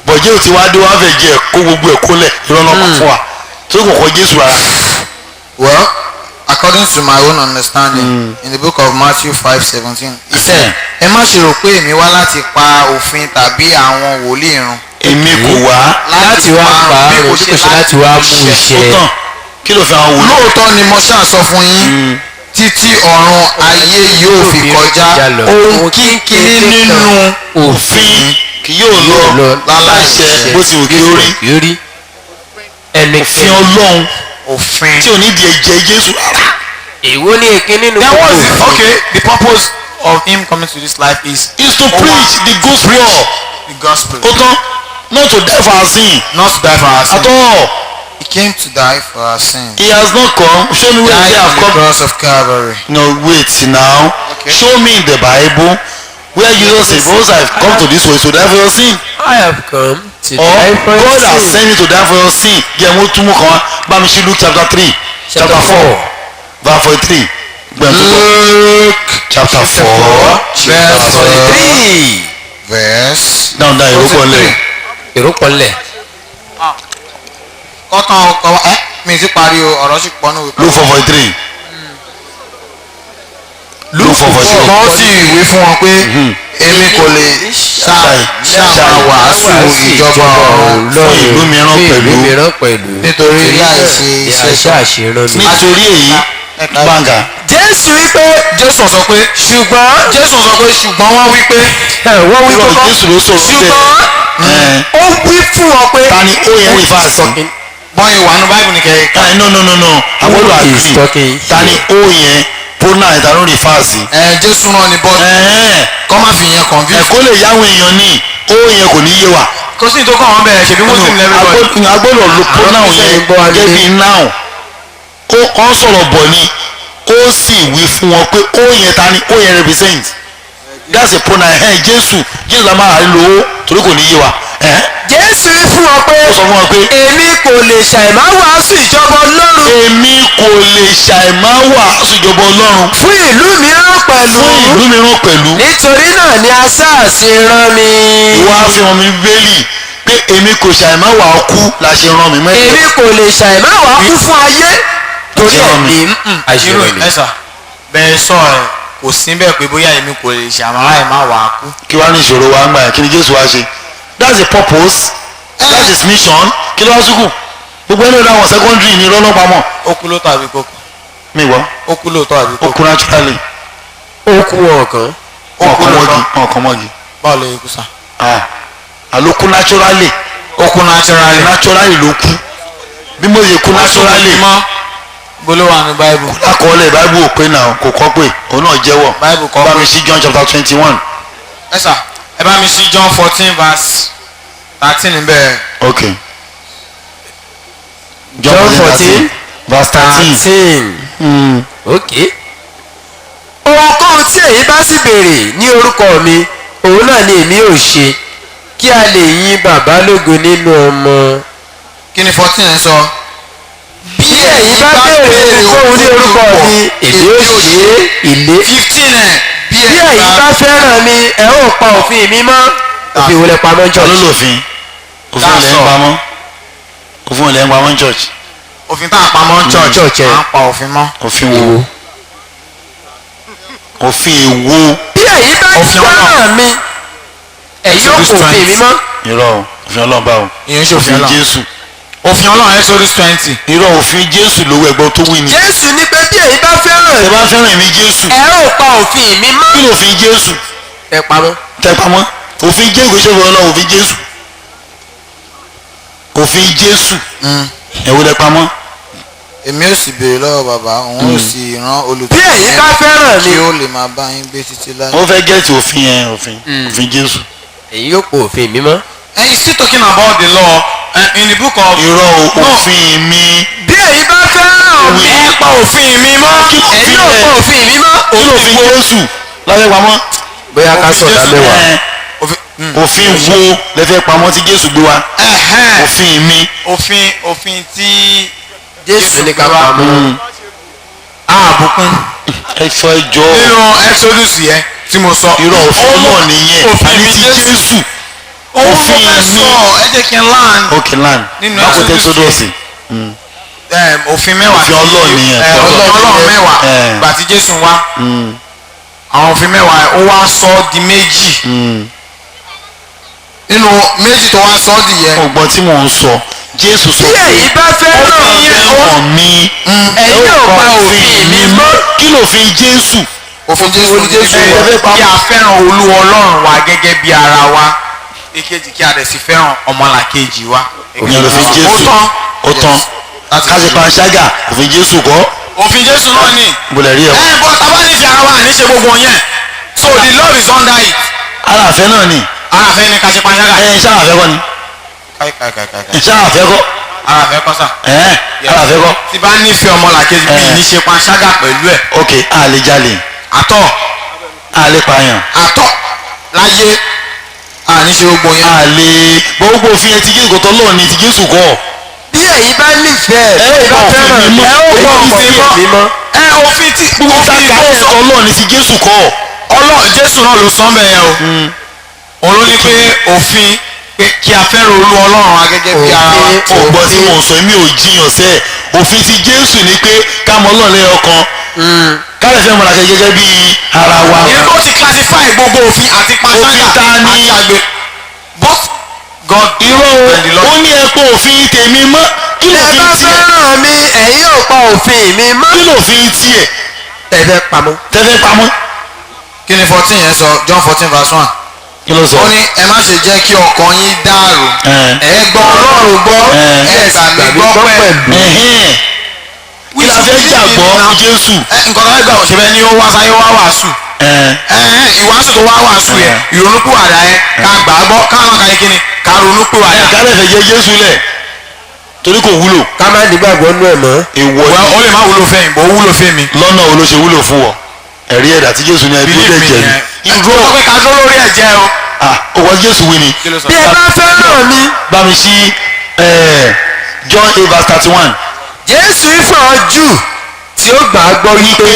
bọ̀jẹ́ ò ti wá dé wá fẹ́ jẹ́ kó gbogbo ẹ̀ kólẹ̀ irọ́ náà pa fún wa tó kò kọ Jésù rárá. Well, according to my own understanding in the book of Matthew 5:17 he said ẹ má ṣe rò pé èmi wá láti pa òfin tàbí àwọn wòlíì run. èmi kò wá láti wá pa àrùn bí kò ṣe láti wá mú iṣẹ́. kí ló fi àwọn wòlíì. lóòótọ́ ni mo ṣáà sọ fún yín títí ọ̀run ayé yóò fi kọjá ohun kínkínní nínú òfin kì yóò lọ láláṣẹ bó ti wù kí ó rí òfin Ọlọ́run òfin tí ò ní di ẹ̀jẹ̀ Jésù rárá. èwo ni èké nínú there was the purpose of him coming to this life is to preach the gospel. ó tán not to die for our sin. not to die for our sin. at all. he came to die for our sin. he has not come. show me where he have come. died on the cross of Calvary. no wait now. Okay. show me in the Bible where Jesus said because I have come to this world to die for your sin. I have come to or die for your sin. God has sent me to die for your sin. jẹ́ mo tún mú kan wá bá mi ṣe Luke chapter 3 chapter 4 verse 43. Luke chapter 4 verse 43. verse. down ìrókò ńlẹ̀. kọ́tàn ọkọ̀ mi ti parí o ọ̀rọ̀ sì pọ̀ nù. Luke 4:43. Luke 4:43. wọ́n sì wí fún wọn pé èmi kò lè ṣáà wàásù ìjọba ọ̀run fún ìlú mìíràn pẹ̀lú nítorí láìṣe iṣẹ́ àṣírán mi. nítorí èyí gbàngà. Jésù wípé Jésù sọ pé ṣùgbọ́n wọ́n wí pé wọ́n wí kọ́kọ́ Jésù ló sọ̀rọ̀ ṣùgbọ́n ó wí fún ọ pé ta ni ó yẹ ní fásitì. bọ́n ìwà nù báyìí nìkẹ́. no àgbọ̀dọ̀ àgbì ta ni ó yẹ pronoun ìta ló rí fásitì. Jésù náà ni bọ́ọ̀lù kọ́ má fi yẹn confuse. ẹ̀kọ́ lè yáwọn èèyàn ní ó yẹ kò ní yé wa. kò sí ìtòkọ̀ àwọn bẹ̀rẹ̀ ṣèbí Muslim everybody. agbọ́dọ̀ lo pronoun yẹn gẹ́gẹ́ bí noun ó sọ̀rọ̀ bọ̀ ni ó sì wí fún wọn pé ó yẹn ta ni ó yẹn represent that's a pronoun Jésù la máa lò ó torí kò ní yé wa. Jésù wí fún wọn pé ó sọ fún wọn pé èmi kò lè ṣàìmá wàásù ìjọba Ọlọ́run. èmi kò lè ṣàìmá wàásù ìjọba Ọlọ́run. fún ìlú mìíràn pẹ̀lú. nítorí náà ni asáàsì rán mi. ìwà àfihàn mi Bíbélì pé èmi kò ṣàìmá wà á kú la ṣe rán mi mẹ́rin. èmi kò lè ṣàìmá wà á kú fún ayé. torí ẹ̀mí àṣírò mi. bẹ́ẹ̀ sọ ẹ̀ kò sí bẹ́ẹ̀ pé bóyá èmi kò lè ṣàmárà má wà á kú. kí wàá ní ìṣòro wa ń gbà yẹn kí ni Jésù wá ṣe that's the purpose that's his mission kí ló wá sùkù gbogbo ẹni ọ̀dà àwọn secondary ní lọ́lọ́pàá mọ̀. ó kú lóòótọ́ àbí kò kú. mi gbọ́. ó kú lóòótọ́ àbí kò kú. ó kú naturally. ó kú ọ̀kan. ọ̀kan mọ́gi. báwo lè kú sá. àló kú naturally. ó kú naturally. naturally ló kú. bí mo yẹ kú naturally. bolo wà ní báìbù. lákọọ́lẹ̀ báìbù ò pé náà kò kọ́ pé òun náà jẹ́wọ́. báìbù kọ́ pé. bá mi sí John chapter 21. ẹ sà ẹ bá mi sí John 14 verse 13 níbẹ̀. okay. John 14 verse 13. okay. ohunkóhun tí èyí bá sì béèrè ní orúkọ mi òun náà ni èmi ò ṣe kí a lè yin bàbá lógo nínú ọmọ. kí ni 14 ẹ sọ. bí èyí bá béèrè ohunkóhun ní orúkọ mi èmi ò ṣe ilé. 15 ẹ. bí èyí bá fẹ́ràn mi ẹ ó pa òfin mi mọ́. òfin wo lẹ pamọ́ church. olólùfín òfin ilẹ̀ ń pamọ́ òfin ilẹ̀ ń pamọ́ church. òfin tá a pamọ́ church à ń pa òfin mọ́. òfin wo òfin èwo. bí èyí bá fẹ́ràn mi ẹ̀yin ò kò òfin mi mọ́. irọ́ òfin Ọlọ́run báwo. ìyẹn ṣe òfin Jésù. òfin Ọlọ́run Exodus 20. irọ́ òfin Jésù lówó ẹgbẹ́ tó wí ni. Jésù ní pé bí èyí bá fẹ́ràn ẹ bá fẹ́ràn mi Jésù. ẹ ó pa òfin mi mọ́. kí ló òfin Jésù. tẹ pamọ́. tẹ pamọ́ òfin Jésù ṣe fún Ọlọ́run òfin Jésù. òfin Jésù. ẹ̀wọ́ lẹ pamọ́. èmi ò sì béèrè lọ́wọ́ bàbá òun ò sì rán olùtọ́. bí èyí bá fẹ́ràn mi kí ó lè máa bá yín gbé títí láì. wọ́n fẹ́ gẹ̀ẹ́tì òfin yẹn òfin Jésù. èyí yóò pa òfin mi mọ́. and he's still talking about the law in the book of. irọ́ òfin mi. bí èyí bá fẹ́ràn mi ẹ pa òfin mi mọ́. èyí yóò pa òfin mi mọ́. òfin Jésù lábẹ́ pamọ́. bóyá ká sọ̀dá mẹ́wàá. òfin wo lẹ́fẹ̀ẹ́ pamọ́ tí Jésù gbé wa. òfin mi. òfin tí Jésù ní ká pamọ́. àbùkún. ẹ fọ ẹjọ́. nínú Exodus yẹn tí mo sọ. irọ́ òfin náà nìyẹn àní ti Jésù. òfin mi ẹ jẹ́ kí n land. ok land. nínú bákòtẹ́ Exodus òfin mẹ́wàá. òfin Ọlọ́run nìyẹn. Ọlọ́run mẹ́wàá gbàtí Jésù wá. àwọn òfin mẹ́wàá ó wá sọ di méjì. nínú méjì tó wá sọ di yẹn. ọgbọ́n tí mò ń sọ Jésù sọ bí èyí bá fẹ́ràn mi ẹ̀yin ò pa òfin mi mọ́. kí lòfin Jésù. òfin Jésù kí a fẹ́ràn Olúwa Ọlọ́run wa gẹ́gẹ́ bí ara wa èkejì kí a dẹ̀ sì fẹ́ràn ọmọlàkejì wa. òfin Jésù ó tán káṣí panṣágà òfin Jésù kọ́. òfin Jésù náà ni. bọ̀lẹ̀ rí ẹ. bọ́ tábà ní fi ara wa ní ṣe gbogbo yẹn so the law is under it. ara àfẹ́ náà ni. ara àfẹ́ ni káṣí panṣágà. ṣáà àfẹ́ kọ́ ni. ṣáà àfẹ́ kọ́. ara àfẹ́ kọ́ sà. ara àfẹ́ kọ́. tí bá nífẹ̀ẹ́ ọmọlàkejì mi ní ṣe panṣágà pẹ̀lú ẹ̀. ok a lè jalè. àtọ̀. a lè pààyàn. àtọ̀ láyé a ní ṣe gbogbo yẹn. a lè gbogbo òfin yẹn ti Jésù kò tọ́ lọ́ọ̀ ni ti Jésù kọ́. bí èyí bá nífẹ̀ẹ́ ẹ ò bá fẹ́ràn mi ẹ ò bá òfin mi mọ́. òfin tí gbogbo sáka ẹ̀ tọ́ lọ́ọ̀ ni ti Jésù kọ́. Ọlọ́run Jésù náà ló sọ bẹ́ẹ̀ o. òun ló ní pé òfin pé kí a fẹ́ràn Olú Ọlọ́run wa gẹ́gẹ́ bí ara wa. ọgbọ́n tí mo sọ mi ò jiyàn sẹ́ òfin ti Jésù ni pé ká mọ Ọlọ́run lẹ́yọ̀ kan ká lè fẹ́ mọ̀lá gẹ́gẹ́ bí ara wa. ìyẹn kó ti classify gbogbo òfin àti panṣágà àti àgbẹ̀ both God and the Lord. ó ní ẹ pé òfin tèmi mọ́ kí lòfin ẹ bá tiẹ̀. fẹ́ràn mi ẹ̀yin ò pa òfin mi mọ́. kí lòfin tiẹ̀. tẹ̀fẹ́ pamọ́. tẹ́fẹ́ pamọ́. kí ni 14 yẹn sọ John 14 verse 1. kí ló sọ. ó ní ẹ má ṣe jẹ́ kí ọkàn yín dàrú. ẹ gbọ́ Ọlọ́run gbọ́ ẹ gbà mí gbọ́ pẹ̀lú. kí la fẹ́ gbàgbọ́ Jésù. nǹkan tó fẹ́ gbà òṣèlú ẹni ó wá sáyé wá wàásù. ìwàásù tó wá wàásù yẹn ìrònúpìwàdà yẹn ká gbà á gbọ́ káwọn kan yẹ kí ni ká ronúpìwàdà. ká lè fẹ́ jẹ́ Jésù lẹ̀ torí kò wúlò. ká má nígbàgbọ́ nú ẹ̀ mọ́. èèwọ̀ ni ó lè má wúlò fẹ́ yìnbọn ó wúlò fẹ́ mi. lọ́nà wo ló ṣe wúlò fún ọ ẹ̀rí ẹ̀dá tí Jésù ní ẹbí ó dẹ̀ jẹ̀ ní. ìdúró pé ká dúró lórí ẹ̀jẹ̀ o. òwò Jésù wí ni. bí ẹ bá fẹ́ràn mi. bá mi sí John 8 verse 31. Jésù ìfọ̀ Júù tí ó gbà á gbọ́ wípé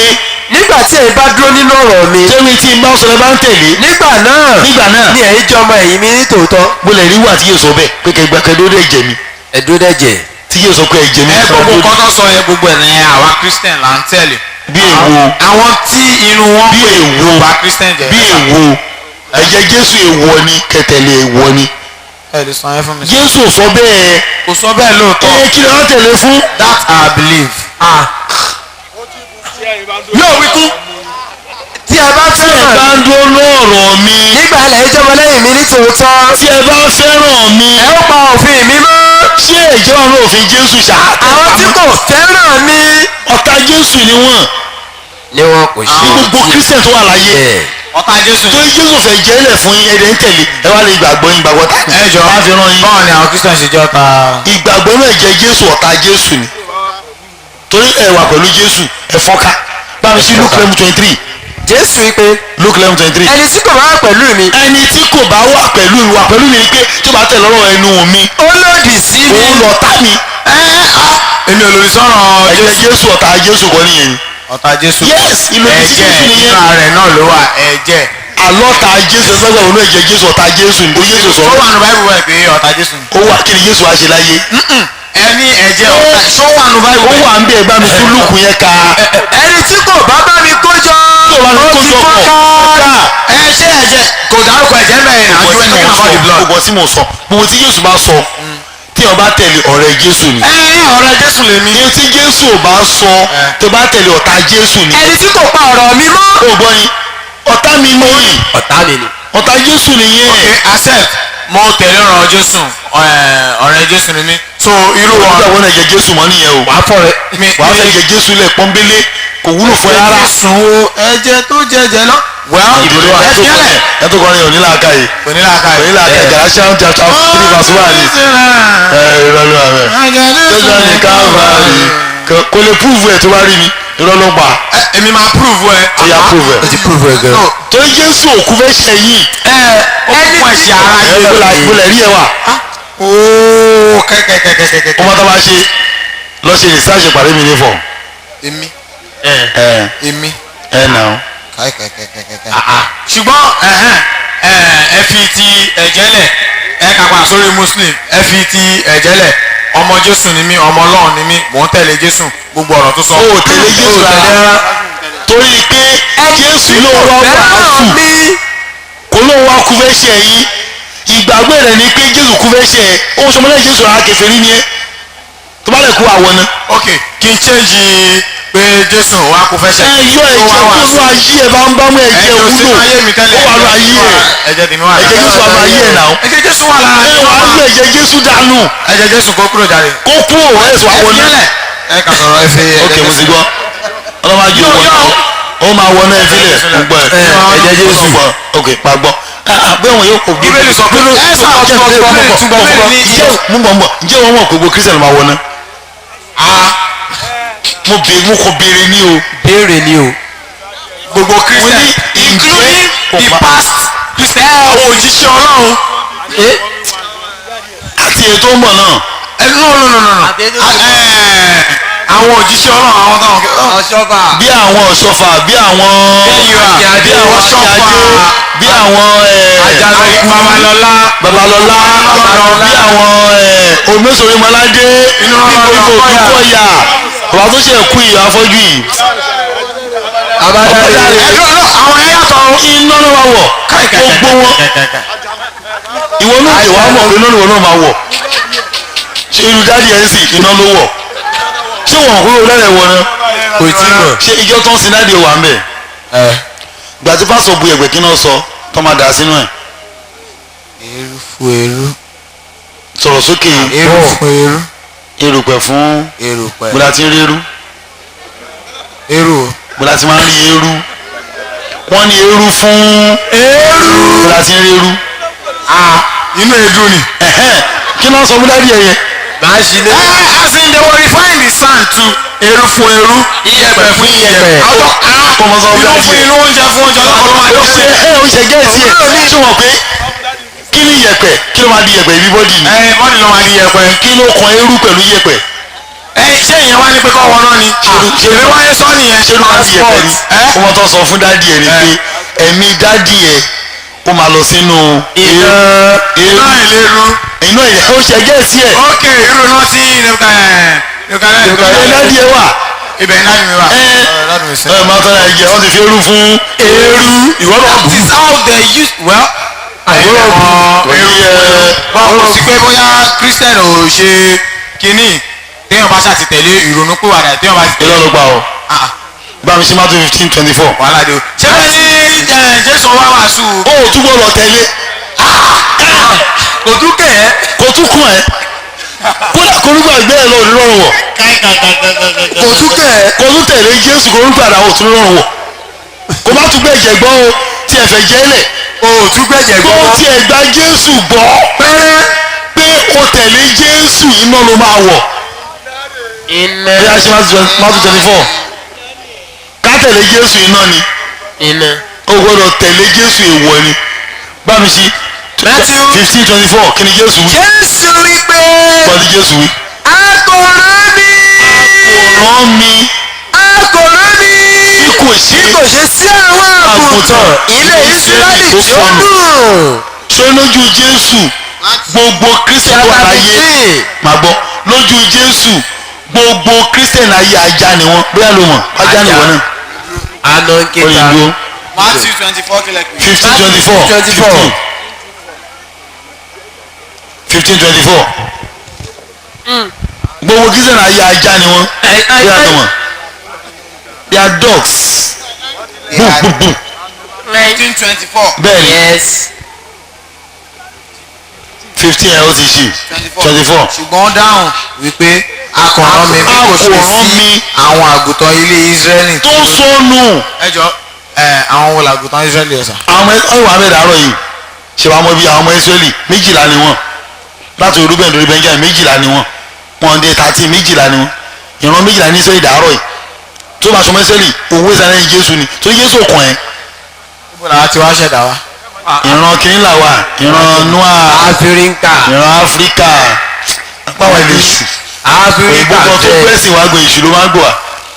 nígbà tí ẹ̀yin bá dúró nínú ọ̀rọ̀ mi. tẹ́mi tí n bá sọ ẹ bá ń tẹ̀lé. nígbà náà ni ẹ̀yin jọ ọmọ ẹ̀yìn mi ní tòótọ́. mo lè rí wà tí yóò sọ bẹ́ẹ̀ pé kẹgbẹ́ dé ẹ̀jẹ̀ mi. ẹ̀dúró dẹ̀jẹ̀. tí yóò sọ pé ẹ̀jẹ̀ mi. gbogbo nǹkan tó sọ yẹn gbogbo ẹ̀ ní àwa Christian là ń tẹ̀lé. bí èwo. àwọn tí inú wọn bí èwo. bá Christian jẹ. bí èwo. ẹ̀jẹ̀ Jésù èwo ni kẹtẹ̀lé èwo ni. ẹ lè sọ yẹn fún mi. Jésù sọ bẹ́ẹ̀ kò sọ bẹ́ẹ̀ lóòótọ́. kí ló ń tẹ̀lé fún. that I believe. yóò wí kú. tí ẹ bá fẹ́ràn bá ń dúró lọ́rọ̀ mi. nígbà ilẹ̀ ìjọba lẹ́yìn mi ní tòótọ́. tí ẹ bá fẹ́ràn mi. ẹ ó pa òfin mi mọ́. ṣé ìjọba náà òfin Jésù ṣá. àwọn tí kò fẹ́ràn mi. ọ̀tá Jésù ni wọ́n. ni wọn kò ṣe. gbogbo Christian tó wà láyé. ọ̀tá Jésù. tó Jésù fẹ́ jẹ́lẹ̀ fún yín ẹ̀rẹ̀ ń tẹ̀lé ẹ wá lè gbàgbọ́ yín gbàgbọ́ tá. ẹ jọ bá fi ràn yín. báwo ni àwọn Christian ṣe jẹ́ ọ̀tá. ìgbàgbọ́ náà jẹ́ Jésù ọ̀tá Jésù ni. torí ẹ wà pẹ̀lú Jésù ẹ fọ́nká. báwo sí Luke 11:23. Jésù wípé Luke 11:23. ẹni tí kò bá wà pẹ̀lú mi. ẹni tí kò bá wà pẹ̀lú mi ni pé tó bá tẹ̀ lọ́rọ̀ ẹnu mi. ó lòdì sí mi. òun lọ̀tá mi. èmi ò lórí sọ̀rọ̀ ẹ̀jẹ̀ Jésù ọ̀tá Jésù kọ́ nìyẹn. ọ̀tá Jésù. yes ìlòdì sí Jésù nìyẹn. ìgbà rẹ̀ náà ló wà ẹ̀jẹ̀. àlọ́ta Jésù ẹgbẹ́ òun ẹ̀jẹ̀ Jésù ọ̀tá Jésù ní Jésù sọ. ó wà nù báyìí wọ̀ pé ọ̀tá Jésù. ó wà kí ni Jésù wá ṣe láyé. ẹni ẹ̀jẹ̀ ọ̀tá ṣó wà nù báyìí ó wọ̀. wà ń bẹ̀ bá mi tún lùkù yẹn ká. ẹni tí kò bá bá mi kó jọ. tó bá mi kó jọ pọ̀ ẹ ṣé ẹ̀jẹ̀ kò dárúkọ ẹ̀jẹ̀ mẹ́rin àjọ ẹ̀ náà kọ́ di blood. gbogbo tí mo sọ gbogbo tí Jésù bá sọ tí o bá tẹ̀lé ọ̀rẹ́ Jésù ni. ọ̀rẹ́ Jésù lèmi. ní tí Jésù ò bá sọ tó bá tẹ̀lé ọ̀tá Jésù ni. ẹni tí kò pa ọ̀rọ̀ mi mọ́. ó gbọ́ ni ọ̀tá mi ni ọ̀tá mi ni. ọ̀tá Jésù nìyẹn. ok accept mo tẹ̀lé ọ̀rọ̀ Jésù ọ̀rẹ́ Jésù ni mí. so irú ìwọ wọn. nígbà wọn ẹ̀jẹ̀ Jésù mọ́ nìyẹn o. wàá fọ rẹ. wàá fẹ́ ẹ̀jẹ̀ Jésù lẹ̀ pọ́nbélé kò wúlò fún ẹ rárá. ẹ̀jẹ̀ tó jẹjẹ lọ. well ìdúró wa ẹ tó kọrin onílàáká yìí onílàáká Galatians chapter 3 verse 1 ni ìrọ̀lú àmẹ́ jẹ́jọ́ ní káàbàárì kò lè prove ẹ̀ tó bá rí mi ìrọ̀lú pa. èmi máa prove ẹ. ó yà prove ẹ̀. o ti prove ẹ gan. torí Jésù òkú fẹ́ ṣe yìí. ó fún ẹ̀ṣẹ̀ ara ẹ̀ yẹn. bọ́lá rí ẹ wà. ooo kẹ́kẹ́kẹ́kẹ́kẹ́. ọmọ tó bá ṣe lọ ṣe research ìpàdé mi ní fọ. èmi èmi nà ó. ṣùgbọ́n ẹ fi ti ẹ̀jẹ̀ lẹ̀ ẹ kàpà sórí Muslim ẹ fi ti ẹ̀jẹ̀ lẹ̀ ọmọ Jésù ni mí ọmọ Ọlọ́run ni mí mò ń tẹ̀lé Jésù gbogbo ọ̀rọ̀ tó sọ. o tẹ̀lé Jésù rárá torí pé Jésù ló wá wàásù kò ló wá kú fẹ́ ṣe yín ìgbàgbọ́ rẹ̀ ni pé Jésù kú fẹ́ ṣe ó sọmọlẹ́ Jésù rárá kèfèrí ni ẹ́ tó bá lè kú àwọn náà. ok kí n change pé Jésù wá kú fẹ́ ṣe. ẹ yọ ẹ̀jẹ̀ kó ló ayé ẹ bá ń bá mú ẹ̀jẹ̀ wúlò ó wà lọ ayé ẹ ẹ̀jẹ̀ tèmi wà lára ẹ̀jẹ̀ Jésù wà lọ ayé ẹ náà. ẹ̀jẹ̀ Jésù wà lára ẹ wà á lọ ẹ̀jẹ̀ Jésù dànù. ẹ̀jẹ̀ Jésù kó kúrò jáde. kó kú ò ẹ̀sùn àwọn náà. ẹ kà sọ̀rọ̀ ẹ fi ok mo ti gbọ́ ọlọ́mọdé ò wọ́n ó máa wọ náà ìfilẹ̀ gbọ́ ẹ̀jẹ̀ Jésù ok pa gbọ́ bẹ́ẹ̀ wọn yóò kó gbé Bíbélì sọ pé ẹ sọ mú bọ̀ ǹjẹ́ wọ́n mọ̀ pé gbogbo Christian máa wọ náà mo kò béèrè ní o. béèrè ni o. gbogbo Christian including the past Christian àwọn òjíṣẹ́ Ọlọ́run. àti ètò ń bọ̀ náà. no àwọn òjíṣẹ́ Ọlọ́run àwọn táwọn ọ̀ṣọ́fà. bí àwọn ọ̀ṣọ́fà bí àwọn bí àwọn ṣọ́fà bí àwọn Babalọ́lá bí àwọn omísòrímọ́ládé inú ìgbò ìkọ̀yà bàbá tó ṣe kú ìyá afọ́jú yìí. àwọn ẹ̀yà tọ̀ iná ló máa wọ̀ gbogbo wọn ìwọ náà ìwà mọ̀ pé iná ló máa wọ̀ ṣé irú dáàdi ẹ̀ ń sì iná ló wọ̀ ṣé wọn kúrò lẹ́rẹ̀ wọ náà kò tí mọ̀. ṣé ìjọ tó ń sin dáàdi wà ń bẹ̀ gbàtí pásọ̀ bu ẹ̀gbẹ́ kí náà sọ tó máa dà sínú ẹ̀. eru fún eru sọ̀rọ̀ sókè eru fún eru erùpẹ̀ fún erùpẹ̀ bó la ti ń rí eru eru bó la ti máa ń rí eru wọ́n ní eru fún bó la ti ń rí eru. inú edu ni. kí náà sọ fún dáàdi ẹ̀ yẹn. máa ṣí ní. as in they were refining the sand too eru fún eru iyẹ̀pẹ̀ fún iyẹ̀pẹ̀ ọmọ sọ fún inú dáàdi fún ẹ̀. inú oúnjẹ fún oúnjẹ ọlọ́kọ̀ ló máa ó ṣe jẹ́ ó ṣe gẹ́ẹ̀sì ẹ̀ ṣé wọ́n pé kí ni iyẹ̀pẹ̀ kí ló máa di iyẹ̀pẹ̀ ibi bọ́dì ni bọ́ọ̀lì ló máa di iyẹ̀pẹ̀. kí ló kan eru pẹ̀lú iyẹ̀pẹ̀ ṣé ìyẹn wá ní pé kọ́ wọ́n náà ni ṣèlú wáyé sọ nìyẹn ṣé ló máa di iyẹ̀pẹ̀ ni ọmọ tó sọ fún dáàdi ẹ̀ ni pé ẹ̀mí dáàdi ẹ̀ ó máa lọ sínú iná ìléru. inú ẹ̀ ó ṣe gẹ́ẹ̀sì ẹ̀ ok irú náà tí ìbẹ̀ dáàdi ẹ̀ wà ibẹ̀ náà mi wà. máa tọ́ra ẹ̀ jẹ́ wọ́n ti fi eru fún eru ìwọ́n náà that bù is how they use well báwo sí pé bóyá christian ò ṣe kínní téèyàn bá ṣàtìtẹ̀lé ìrònúpìwàdà téèyàn bá ti tẹ̀lé. ìlọ́lọ́gbà o bá mi ṣe Matthew 15:24. wàhálà dé o. ṣé bẹ́ẹ̀ ni jésù wá wàásù. ó ò túbọ̀ lọ tẹ̀lé. kò tún kẹ̀ ẹ́. kò tún kún ẹ kódà korúgbà ẹgbẹ́ ẹ lọ rọrùn wọ̀. kò tún kẹ̀ ẹ́ kò tún tẹ̀lé Jésù korúgbà àdáwọ̀ tún rọrùn wọ̀. kò má tún gbẹ̀jẹ̀ gbọ́ o tí ẹ fẹ́ jẹ́ lẹ̀. o ò tún gbẹ̀jẹ̀ gbọ́. kó tiẹ̀ gba Jésù gbọ́ pẹ́rẹ́ pé o tẹ̀lé Jésù iná ló máa wọ̀. iná. bí a ṣe Matthew 24 ká tẹ̀lé Jésù iná ni. iná. o gbọ́dọ̀ tẹ̀lé Jésù èèwọ̀ ni. bá mi ṣí Matthew 15:24 kí ni Jésù wí. Jésù wí pé. bọ́ọ̀lì Jésù wí. a kò rán mi. àkòrán mi. a kò rán mi. bí kò ṣe sí àwọn àgùntàn ilé Ísírẹ́lì tí ó nù. ṣé lójú Jésù gbogbo Christian wà láyé máa gbọ́ lójú Jésù gbogbo Christian ayé ajá ni wọ́n bóyá ló mọ̀ ajá ni wọ́n náà. àná kíta. òyìnbó Matthew 24 kílẹ̀ pé. 15:24 15:24 gbogbo Christian ayé ajá ni wọ́n bóyá ló mọ̀ they are dogs boom boom boom 15:24. bẹ́ẹ̀ni yes. 15 ẹ̀ ó ti ṣì 24. ṣùgbọ́n dáhùn wípé akọ̀ràn mi bí kò ṣe sí àwọn àgùntàn ilé Ísírẹ́lì tó sọnù. ẹ jọ àwọn wo làgùntàn Ísírẹ́lì ọ̀sà. àwọn ọ̀hún abẹ́rẹ́ àárọ̀ yìí ṣe wàá mọ bí àwọn ọmọ Ísírẹ́lì méjìlá ni wọ́n láti Rúbẹ́nì lórí Benjamin méjìlá ni wọ́n wọn dé 13 méjìlá ni wọ́n ìran méjìlá ní Ísírẹ́lì dàárọ̀ yìí tó bá sọmọ Ísírẹ́lì owó ìsàlẹ̀ ní Jésù ni tó Jésù kàn ẹ́. níbo làwọn ti wá ṣẹ̀dá wa. ìran kìíní là wà ìran Noah Áfíríkà. ìran Áfíríkà báwọn ilé ìṣù Áfíríkà ìbùkún tó pẹ́sì wá gbé ìṣù ló máa ń gbọ́ wa.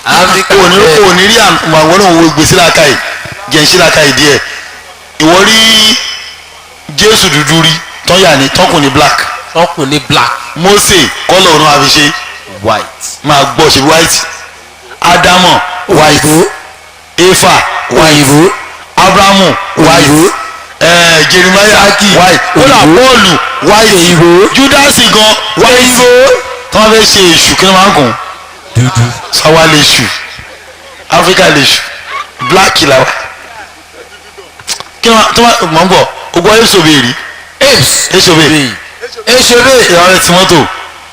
Áfíríkà kò ní rí àwọn náà wo gbèsè làkàì jẹ́ ìṣe làkàì díẹ̀ ìwọ rí Jésù dúdú rí tọ́yà ní tọ́kùn ní black. tọkùn ní black. Mósè kọ́lọ̀ ọ̀run àfi ṣe white. máa gbọ́ ṣe white Ádámọ̀ white Éfà òyìnbó. Ábúráhámù white Jeremiah white kódà Pọ́ọ̀lù white Júdásì gan white tí wọ́n fẹ́ ṣe èṣù kí ló máa ń gùn dúdú. sáwá lè ṣù Áfíríkà lè ṣù black làwà kí wọ́n mọ̀ ń bọ̀ ogun ayé ṣòbe rí èṣòbe èṣòbe. ìyàwó ti mọ́tò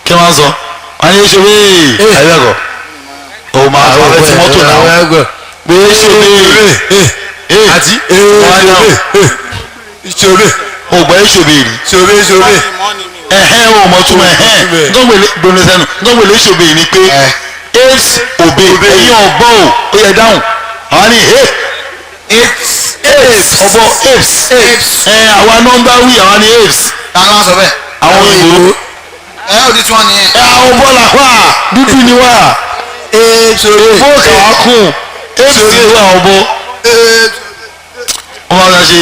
kí wọ́n sọ wọ́n ní èṣòbe ayélujára òun máa fọ́ ẹ ti mọ́tò náà pé èṣòbe àti ìṣòbe ògbà èṣòbe rí ṣòbe. ẹ̀hẹ́n o mọ̀ túmọ̀ ẹ̀hẹ́n gbọ́ngbèlè sẹ́nu gbọ́ngbèlè èṣòbe ni pé apes òbe ẹ̀yìn ọ̀bọ o ó yẹ dáhùn àwọn ni apes ọ̀bọ apes àwa nọ́mbà wí àwọn ni apes táwọn sọ bẹ́ẹ̀. àwọn òyìnbó òdi tí wọ́n nìyẹn. àwọn bọ́là wà dúdú ni wà fóòkà wà kún apes ni wà ọ̀bọ wọ́n máa ń ṣe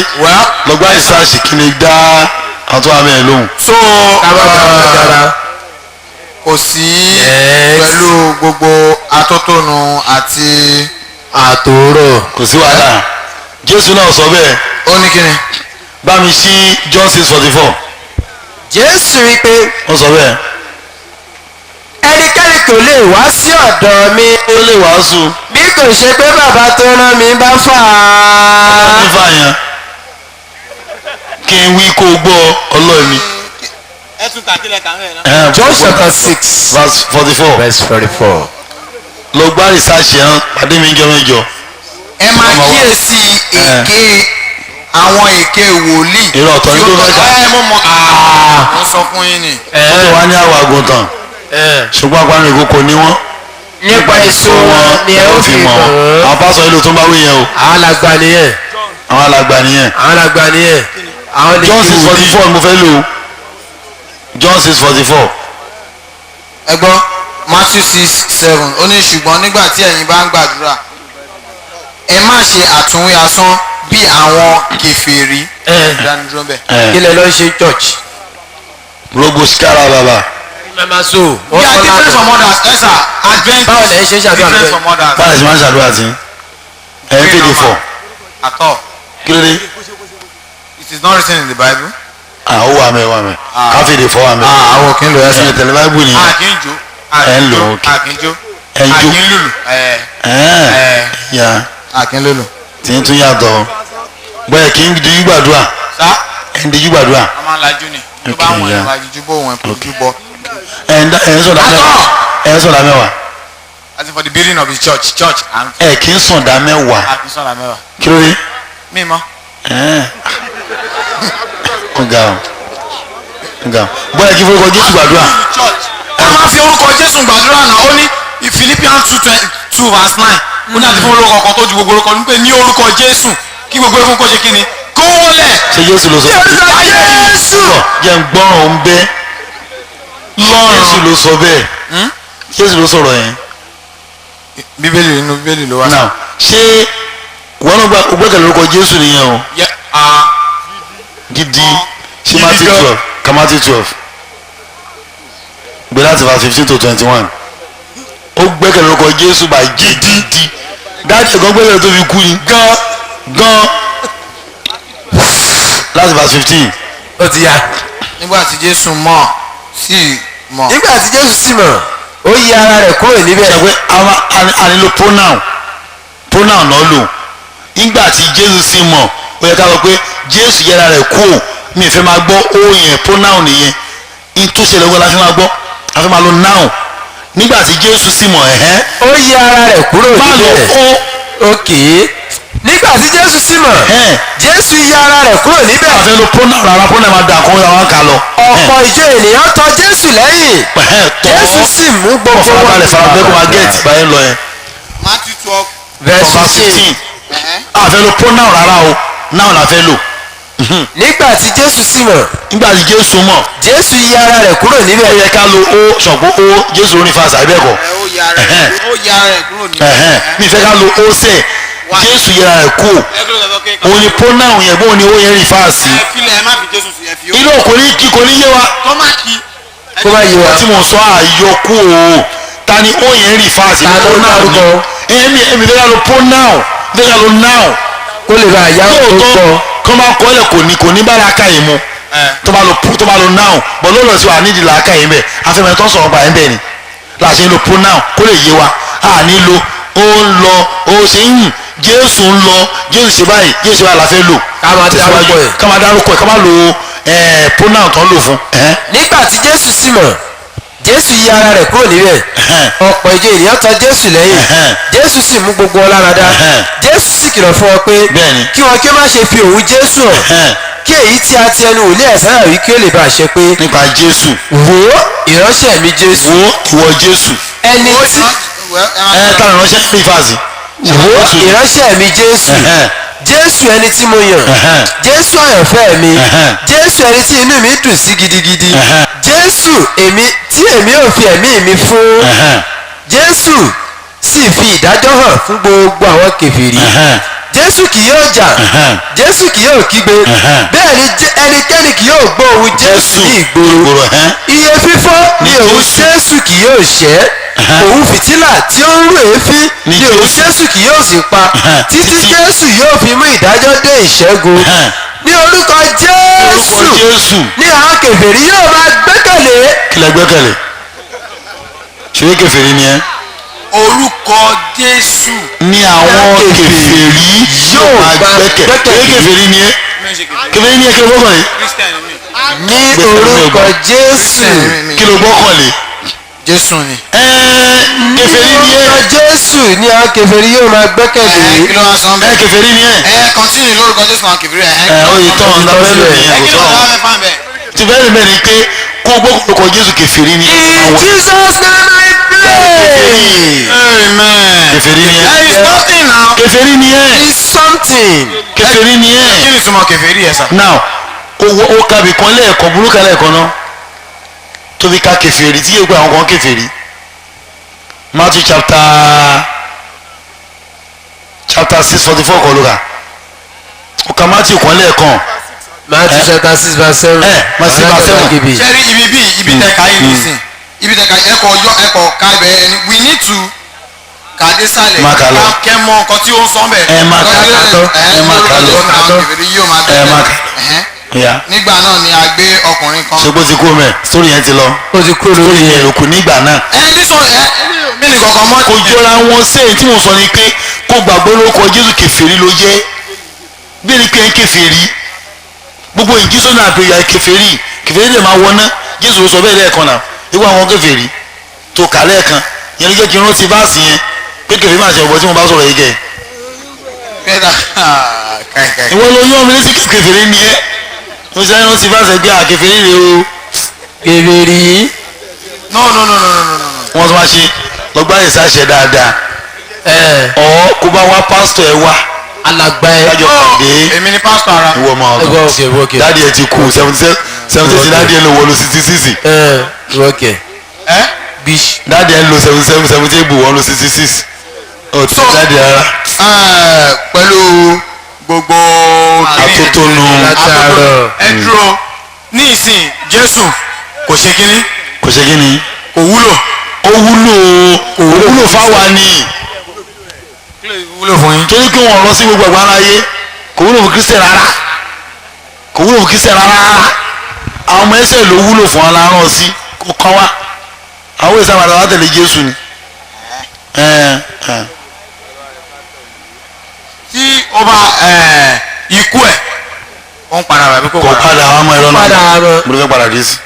lọ́gbà ìsáàsì kí ni dá àwọn tó wà mẹ́rin lóhùn. so kò sí pẹ̀lú gbogbo atótónu àti àtòrò. kò sí wàhálà Jésù náà sọ bẹ́ẹ̀. ó ní kíni. bá mi ṣí John 6:44. Jésù wí pé ó sọ bẹ́ẹ̀. ẹnikẹ́ni kò lè wá sí ọ̀dọ̀ mi. ó lè wàásù. bí kò ṣe pé bàbá tó rán mi bá fà á. nífà yẹn kí n wí kó gbọ́ ọlọ́ọ̀ni. ẹ tún kà kílẹ̀ kàn fẹ́ náà. John chapter 6 verse 44. verse 44. lọ gbá rìsáàsì yẹn pàdé mi jọ mẹ́jọ. ẹ máa kíyèsí èké àwọn èké wòlíì. irọ́ ọ̀tọ̀ ní tó fẹ́ kà. ẹ mọ̀ mọ̀ mo sọ fún yín ni. wọ́n ti wá ní àwọn àgùntàn ṣùgbọ́n àpárá ìkókò ní wọ́n. nípa èso wọn ni ẹ ó fi mọ̀ wọ́n. àwọn pásọ ìlú tó ń bá wí yẹn o. àwọn alàgbà nìyẹn. àwọn alàgbà nìyẹn. àwọn alàgbà nìyẹn. àwọn lè John 6:44 mo fẹ́ lò ó. John 6:44. ẹ gbọ́ Matthew 6:7 ó ní ṣùgbọ́n nígbà tí ẹ̀yin bá ń gbàdúrà ẹ má ṣe àtúnwí asán bí àwọn kèfèrí. ìdánidúró bẹ́ẹ̀. kí lẹ lọ ṣe church. robo skara baba. mama so. we are different from others ẹ sà advent báwo lẹ ṣe ṣàdúrà different bẹ́ẹ̀. from others. báyìí ṣe máa ń ṣàdúrà tí ẹ̀ ń kéde fọ̀ àtọ̀. kí ló dé It is not written in the Bible. ó wà mẹ́ wà mẹ́ káfíìdì fọ́ wà mẹ́. àwọn kì í lo ẹsẹ̀. ẹ̀yin tẹ̀lé báíbù nìyẹn. a kì í jó. ẹ̀ ń lò ó kì. a kì í jó. ẹ̀ ń jó. a kì í lùlù. ya a kì í lùlù. tí ń tún yàtọ̀ bọ́ẹ̀ kì í dijú gbàdúrà. sá. ẹ̀ ń dijú gbàdúrà. a máa lajú ni. tó bá wọn ẹ̀ lajú bó wọn kò jú bọ́. ẹ̀ ń sọ̀dá mẹ́wàá. as in for the building of the church. ẹ̀ kì í sọ̀dá mẹ́wàá. a kì í sọ̀dá mẹ́wàá. kí ló dé. mi mọ́. nga bọ́ẹ̀ kí forúkọ Jésù gbàdúrà. ẹ máa fi orúkọ Jésù gbàdúrà náà ó ní Philippians 2 verse 9 ó ní àti fún orúkọ kan tó ju gbogbo orúkọ nípa ní orúkọ Jésù kí gbogbo ẹkún kó ṣe kí ni kó wọlé. ṣé Jésù ló sọ bẹ́ẹ̀. Jésù jẹ́ ń gbọ́ràn ń bẹ́ Jésù ló sọ bẹ́ẹ̀ Jésù ló sọ̀rọ̀ yẹn. Bíbélì inú Bíbélì ló wà. now ṣé wọn náà gbẹ́kẹ̀lé orúkọ Jésù nìyẹn o. gidi ṣé Matthew 12 gbé láti verse 15 to 21 ó gbẹ́kẹ̀lé orúkọ Jésù bá gidi dájú ẹ̀gbọ́n gbẹ́kẹ̀lé tó fi kú ni gan láti verse 15. ó ti yá. nígbà tí Jésù mọ̀ sí mọ̀. nígbà tí Jésù sì mọ̀ ó yí ara rẹ̀ kúrò níbẹ̀. ṣe pé a nílò pronoun náà lò nígbà tí Jésù sì mọ̀ ó yẹ ká sọ pé Jésù yẹra rẹ̀ kú mi fẹ́ máa gbọ́ ó yẹn pronoun nìyẹn in tó ṣẹlẹ̀ wọ́n la fi máa gbọ́ a fẹ́ máa lo noun nígbà tí Jésù sì mọ̀ ó yí ara rẹ̀ kúrò níbẹ̀. má lọ ó ok nígbà tí Jésù sì mọ̀ Jésù yí ara rẹ̀ kúrò níbẹ̀. a fẹ́ lo pronoun rárá pronoun máa dà kó àwọn kà lọ. ọ̀pọ̀ ìjọ ènìyàn tọ̀ Jésù lẹ́yìn Jésù sì mú gbogbo wọn. farabalẹ̀ kó máa gẹ̀ẹ́tì báyìí lọ yẹn. Matthew 12 verse 15. a fẹ́ lo pronoun rárá o noun la fẹ́ lò. nígbà tí Jésù sì mọ̀ nígbà tí Jésù mọ̀ Jésù yí ara rẹ̀ kúrò níbẹ̀. ó yẹ ká lo ó ṣọ̀gbọ́n ó Jésù ló ní fàṣà ibẹ̀ kọ́. ó yà rẹ̀ kúrò níbẹ̀. mi fẹ́ ká lo ó sẹ̀ Jésù yẹra rẹ̀ kú òun ni pronoun yẹn bóun ni ó yẹn rí fàṣì. ẹ filẹ̀ ẹ má fi Jésù sí ẹ fi ó. inú kò ní kí kò ní yé wa. kó má kí. kó má yé wa. tí mo sọ àyọkú o ta ni ó yẹn rí fàṣì. ta ló náà gbọ́. èmi fẹ́ ká lo pronoun fẹ́ ká lo noun. kó lè bá a yá tó gbọ́. kọ́ máa kọ́ ẹ̀ kò ní bá làákà yìí mu tó bá lo noun bọ̀ ló lọ sí wa nídìí làákà yìí bẹ̀ afẹ́mẹ́ tó ń sọ̀rọ̀ pa ẹ̀ bẹ́ẹ̀ ni láti lo pronoun kó lè yé wa a ní lo ó ń lọ ó ṣe ń yìn Jésù ń lọ Jésù ṣe báyìí Jésù ṣe báyìí la fẹ́ lò ká máa dárúkọ ẹ̀ ká máa lo pronoun tó ń lò fún. nígbà tí Jésù sì mọ̀ Jésù yí ara rẹ̀ kúrò níbẹ̀ ọ̀pọ̀ ìjọ ènìyàn tọ̀ Jésù lẹ́yìn Jésù sì mú gbogbo wọn lára dá Jésù sì kìlọ̀ fún wọn pé kí wọn kí ó má ṣe fi òun Jésù hàn kí èyí tí a ti ẹnu wòlíì Àìsáyà wí kí ó lè bá a ṣe pé nípa Jésù wò ìránṣẹ́ mi Jésù wò ìwọ Jésù ẹni tí ta ló ránṣẹ́ ní ìfàsì wò ìránṣẹ́ mi Jésù Jésù ẹni tí mo yàn Jésù àyànfẹ́ mi Jésù ẹni tí inú mi dùn sí gidigidi Jésù tí èmi ò fi ẹ̀mí mi fún Jésù sì fi ìdájọ́ hàn fún gbogbo àwọn kèfèrí Jésù kì yóò jà Jésù kì yóò kígbe bẹ́ẹ̀ ni ẹnikẹ́ni kì yóò gbọ́ ohùn Jésù ní ìgboro iye fífọ́ ni òun Jésù kì yóò ṣẹ́ òun fìtílà tí ó ń rú èéfín ni òun Jésù kì yóò sì pa títí Jésù yóò fi mú ìdájọ́ dé ìṣẹ́gun ní orúkọ Jésù ní àwọn kèfèrí yóò máa gbẹ́kẹ̀lé. kílẹ̀ gbẹ́kẹ̀lé ṣé kèfèrí ni ẹ́. orúkọ Jésù ní àwọn kèfèrí yóò máa gbẹ́kẹ̀lé kèfèrí ni ẹ́. kèfèrí ni ẹ́ kí ló gbọ́kànlé. ní orúkọ Jésù kí ló gbọ́kànlé. Jésù ni. kèfèrí ni ẹ́. Jésù ní àwọn kèfèrí yóò máa gbẹ́kẹ̀lé. kí ló wá sọ bẹ́ẹ̀. kèfèrí ni ẹ́. kọ́ntínì lórúkọ Jésù àwọn kèfèrí oye tán ọ̀nà bẹ́ẹ̀ lò nìyẹn kò tán. ti bẹ́ẹ̀ bẹ́ẹ̀ ni pé kó gbọ́kànlé Jésù kèfèrí ni. In Jesus' name I pray. Amen. kèfèrí ni ẹ́. There is nothing now. kèfèrí ni ẹ́. Is something. kèfèrí ni ẹ́. kí ni túmọ̀ kèfèrí ẹ̀ sà. now ó kàbí kan lẹ́ẹ̀kan burúkú lẹ́ẹ̀kan náà tóbi ká kèfèrí tí yóò gba àwọn kan kèfèrí Matthew chapter 6:44 kọ́ ló kà ó ka Matthew kan lẹ́ẹ̀kan Matthew chapter 6 verse 7. Matthew verse 7. sẹ́rí ibi tẹ̀ka yìí nìsín ibi tẹ̀ka ẹ̀kọ́ ká ibẹ̀ ẹni we need to kàdé sálẹ̀ kẹ́ mọ nǹkan tí ó ń sọ bẹ́ẹ̀. ẹ má kà lọ kèfèrí yóò máa ẹ má bẹ̀rẹ̀. nígbà náà ni a gbé ọkùnrin kan. ṣé bó ti kú mẹ́ sórí yẹn ti lọ. ó ti kú lórí yẹn òkú nígbà náà. ní sọ mí ní kankan mọ́. kò jọra wọn sẹ́yìn tí mo sọ ni pé kó gbàgbọ́ lórúkọ Jésù kèfèrí ló jẹ́ bí ẹni pé ń kèfèrí gbogbo ìjísọ́ náà pé ya kèfèrí lè máa wọná Jésù ló sọ bẹ́ẹ̀ lẹ́ẹ̀kan náà ìwọ àwọn kèfèrí tó kà lẹ́ẹ̀kan yẹn ló jẹ́ kí n rántí báàsì yẹn pé kèfèrí máa ṣe ọ̀bọ tí mo bá sọ̀rọ̀ yìí kẹ́ ìwọ ló yọ mi létí kèfèrí ni ẹ́ mo ṣe rántí báàsì ẹgbẹ́ àkèfèrí rè o kèfèrí. no. wọ́n tún wá ṣe lọ́gbà yìí sáṣẹ dáadáa ọ̀ kó bá wá pásítọ̀ ẹ wá alàgbà ẹ. kájọ pàdé èmi ni pásítọ̀ ara. ìwọ ọmọ ọgọ dáàdi ẹ ti kú 76 dáàdi ẹ ló wọ lọ 66. ìwọ́kẹ̀. bish. dáàdi ẹ ló 77 bù wọ́n lọ 66. ó ti dáàdi ara. pẹ̀lú gbogbo atótónu ẹ dúró ní ìsìn Jésù kò ṣe kínní. kò ṣe kínní. kò wúlò. ó wúlò fáwa ni. wúlò fún yín. torí pé wọn lọ sí gbogbo àgbà aráyé kò wúlò fún Kristian rárá àwọn ọmọ ẹsẹ̀ ló wúlò fún aláàrán sí kó kán wá àwọn èsì àwọn àtàwọn tẹ̀lé Jésù ni. tí ó bá ikú ẹ̀ ó ń padà rà bí kò padà wà mọ́ ẹ̀rọ náà mo ló fẹ́ padà dé sí.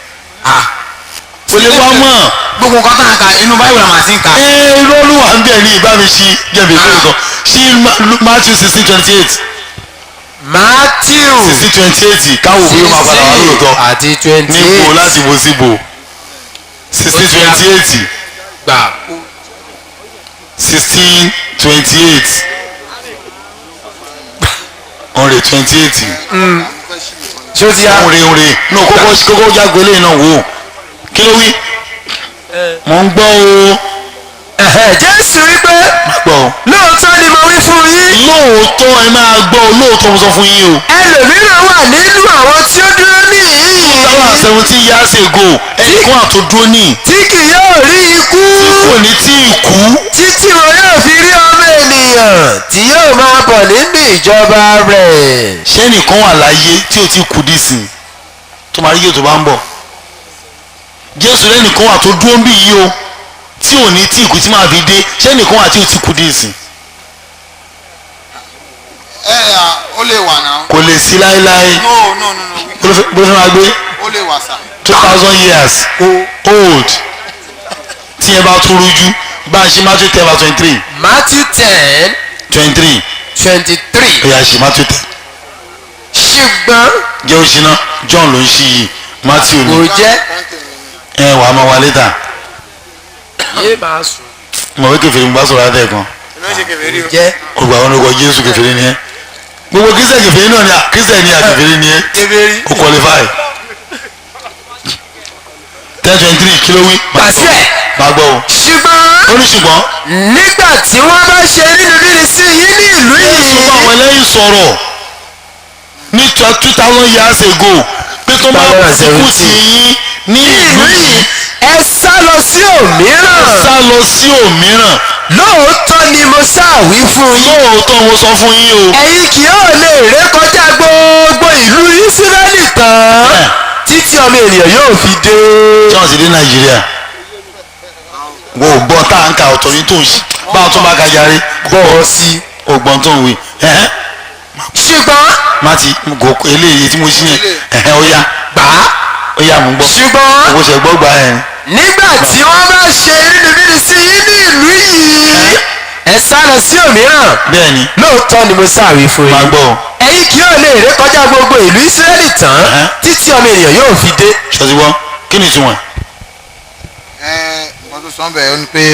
kò lè wá mọ̀ gbogbo nǹkan tá à ń ka inú báyìí làwọn àti ń ka. irọ́ ló wà ń bẹ̀ ní ìbá mi ṣí jẹ̀bi ìbéèrè kan ṣí Matthew 16:28. Matthew 16:28 káwọ bí ó máa padà wá lóòótọ́ àti 28 níbo láti bo síbo 16:28 gbà 16:28 ọ̀rẹ́ 28. ṣé ó ti yá. ọ̀rẹ́ náà kókó jágbe lẹ́yìn náà wò ó kí ló wí. mo ń gbọ́ o. Jésù wípé lóòótọ́ ni mo wí fún yín. lóòótọ́ ẹ máa gbọ́ o lóòótọ́ mo sọ fún yín o. ẹlòmíràn wà nínú àwọn tí ó dúró níhìn-ín. 17 years ago ẹnìkan àtòdúró ní. tí kì yóò rí ikú. tí kò ní tí ì kú. títí wọn yóò fi rí ọmọ ènìyàn tí yóò máa bọ̀ nínú ìjọba rẹ̀. ṣé ẹnìkan wà láyé tí ò ti kú dísìn tó máa rí yóò tó bá ń bọ̀. Jésù lẹ́nìkan wà tó dúró ń bí yìí o tí ò ní tí ìkú tí máa fi dé ṣé ẹnìkan wà tí ò ti kú dísìn. ó lè wà náà. kò lè sí láéláé. no. bó fẹ́ máa gbé. ó lè wà sá. 2000 years old tí ẹ bá tún rújú bá a ṣe Matthew 10:23. Matthew 10 23. 23. ó yá ṣe Matthew 10. ṣùgbọ́n. jẹ́ òṣìná John ló ń ṣí yìí Matthew ni. kò jẹ́. wàá máa wá létà. yé máa sùn. mo wí kèfèrí mo bá sọ̀rọ̀ látẹ̀ kan. kò jẹ́. o gbà wọn lóko Jésù kèfèrí ni ẹ. gbogbo Christian kèfèrí náà ni Christian ni kèfèrí ni ẹ. o qualify. 10:23 kí ló wí. pàṣẹ. máa gbọ́ o. ṣùgbọ́n. ó ní ṣùgbọ́n. nígbà tí wọ́n bá ṣe nínú sí yín ní ìlú yìí. Jésù bá àwọn ẹlẹ́yìn sọ̀rọ̀ ní 2000 years ago pé tó máa sìnkú sí yín ní ìlú yìí. ẹ sá lọ sí òmíràn. ẹ sá lọ sí òmíràn. lóòótọ́ ni mo ṣàwí fún yín. lóòótọ́ mo sọ fún yín o. ẹ̀yin kì yóò lè rékọjá gbogbo ìlú Ísírẹ́lì tán títí ọmọ ènìyàn yóò fi dé. chance dé Nàìjíríà wo gbọ́n tá à ń ka ọ̀tọ̀ ní tó ń ṣe báwọn tó bá ka yarí bọ́ ọ sí. ògbọ́n tó ń wí. ṣùgbọ́n. mati gòkè eléyìí tí mo ṣí yẹn ó yá gbà á. ó yá mo gbọ́. ṣùgbọ́n. owó ṣe gbọ́ gbà yẹn. nígbà tí wọ́n bá ṣe inúnibíni sí yín ní ìlú yìí ẹ sá lọ sí òmíràn. bẹ́ẹ̀ni. lóòótọ́ ni mo ṣàwí fún yín. máa gbọ́. ẹ̀yin kì yóò lè rékọjá gbogbo ìlú Ísírẹ́lì tán títí ọmọ ènìyàn yóò fi dé. ṣọtiwọ́ kí ni ìtumọ̀. wọ́n tó sọ bẹ́ẹ̀ ó ní pé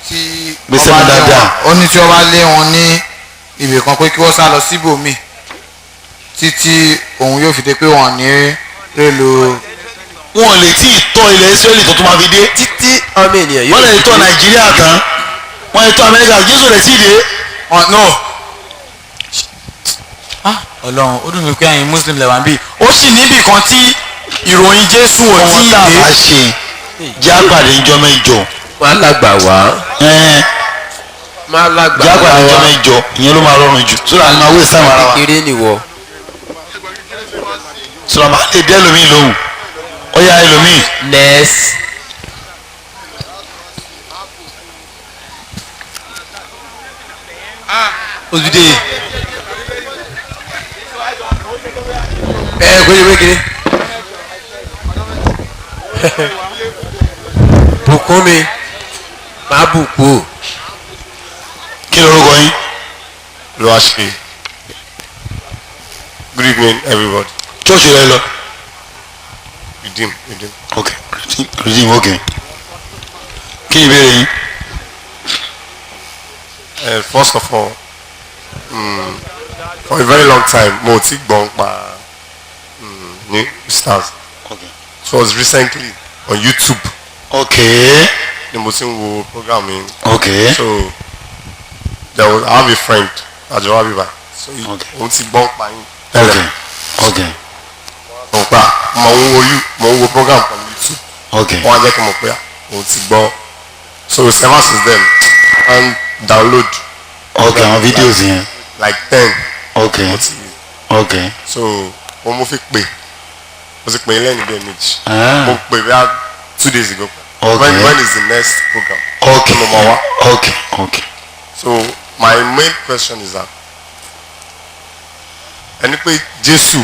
tí gbèsè mi dáadáa. ó ní tí wọ́n bá lé wọn ní ibì kan pé kí wọ́n sá lọ síbòmíì títí òun yóò fi dé pé wọ́n ní rélo. wọn lè tí ì tọ́ ilẹ̀ Ísírẹ́lì tó tún máa fi dé. títí ọmọ ènìyàn yóò wọ́n lè tọ́ Nàìjíríà tán wọ́n lè tọ́ Amẹ́ríkà Jésù rẹ̀ tí ì dé. no. Ọlọ́run ó dùn mí pé àyìn Muslim lẹ́wọ̀n bí ó sì níbì kan tí ìròyìn Jésù ò tí ì dé. ọmọ tá a bá ṣe jápàdé ńjọ́ mẹ́jọ. máa lágbà wá. máa lágbà wá. jápàdé ńjọ́ mẹ́jọ ìyẹn ló máa rọrùn jù sódà ni máa wé sáwọn ara wa. kékeré nìwọ. sọlá máa lè dẹ́ lómi lóhùn ó yá ẹlòmíì. next. Ojúde. Gbé bùkún mi máa bùkún o. kí lorúkọ yín. ló wá ṣe good evening everybody. church rẹ lọ. redeem. ok redeem ok. kí ni ìbéèrè yín. First of all for a very long time mo ti gbọ́n pa ní stars. okay. It was recently on YouTube. okay. ni mo ti ń wo program yìí. okay. So there was I have a friend àjọwá bíbá so òun ti gbọ́n pa yín tẹ́lẹ̀. okay. mo pa mo ń wo program pẹ̀lú YouTube. okay. wọ́n á jẹ́ kí n mọ̀ pé òun ti gbọ́ so ever since then and download. okay àwọn videos yẹn. like 10. okay. okay. So mo fi pè mo ti pè é lẹ́yìn bíi méjì. mo pè bí i 2 days ago. okay. when is the next program. okay. mo mọ̀ wá. okay. okay. So my main question is that ẹni pé Jésù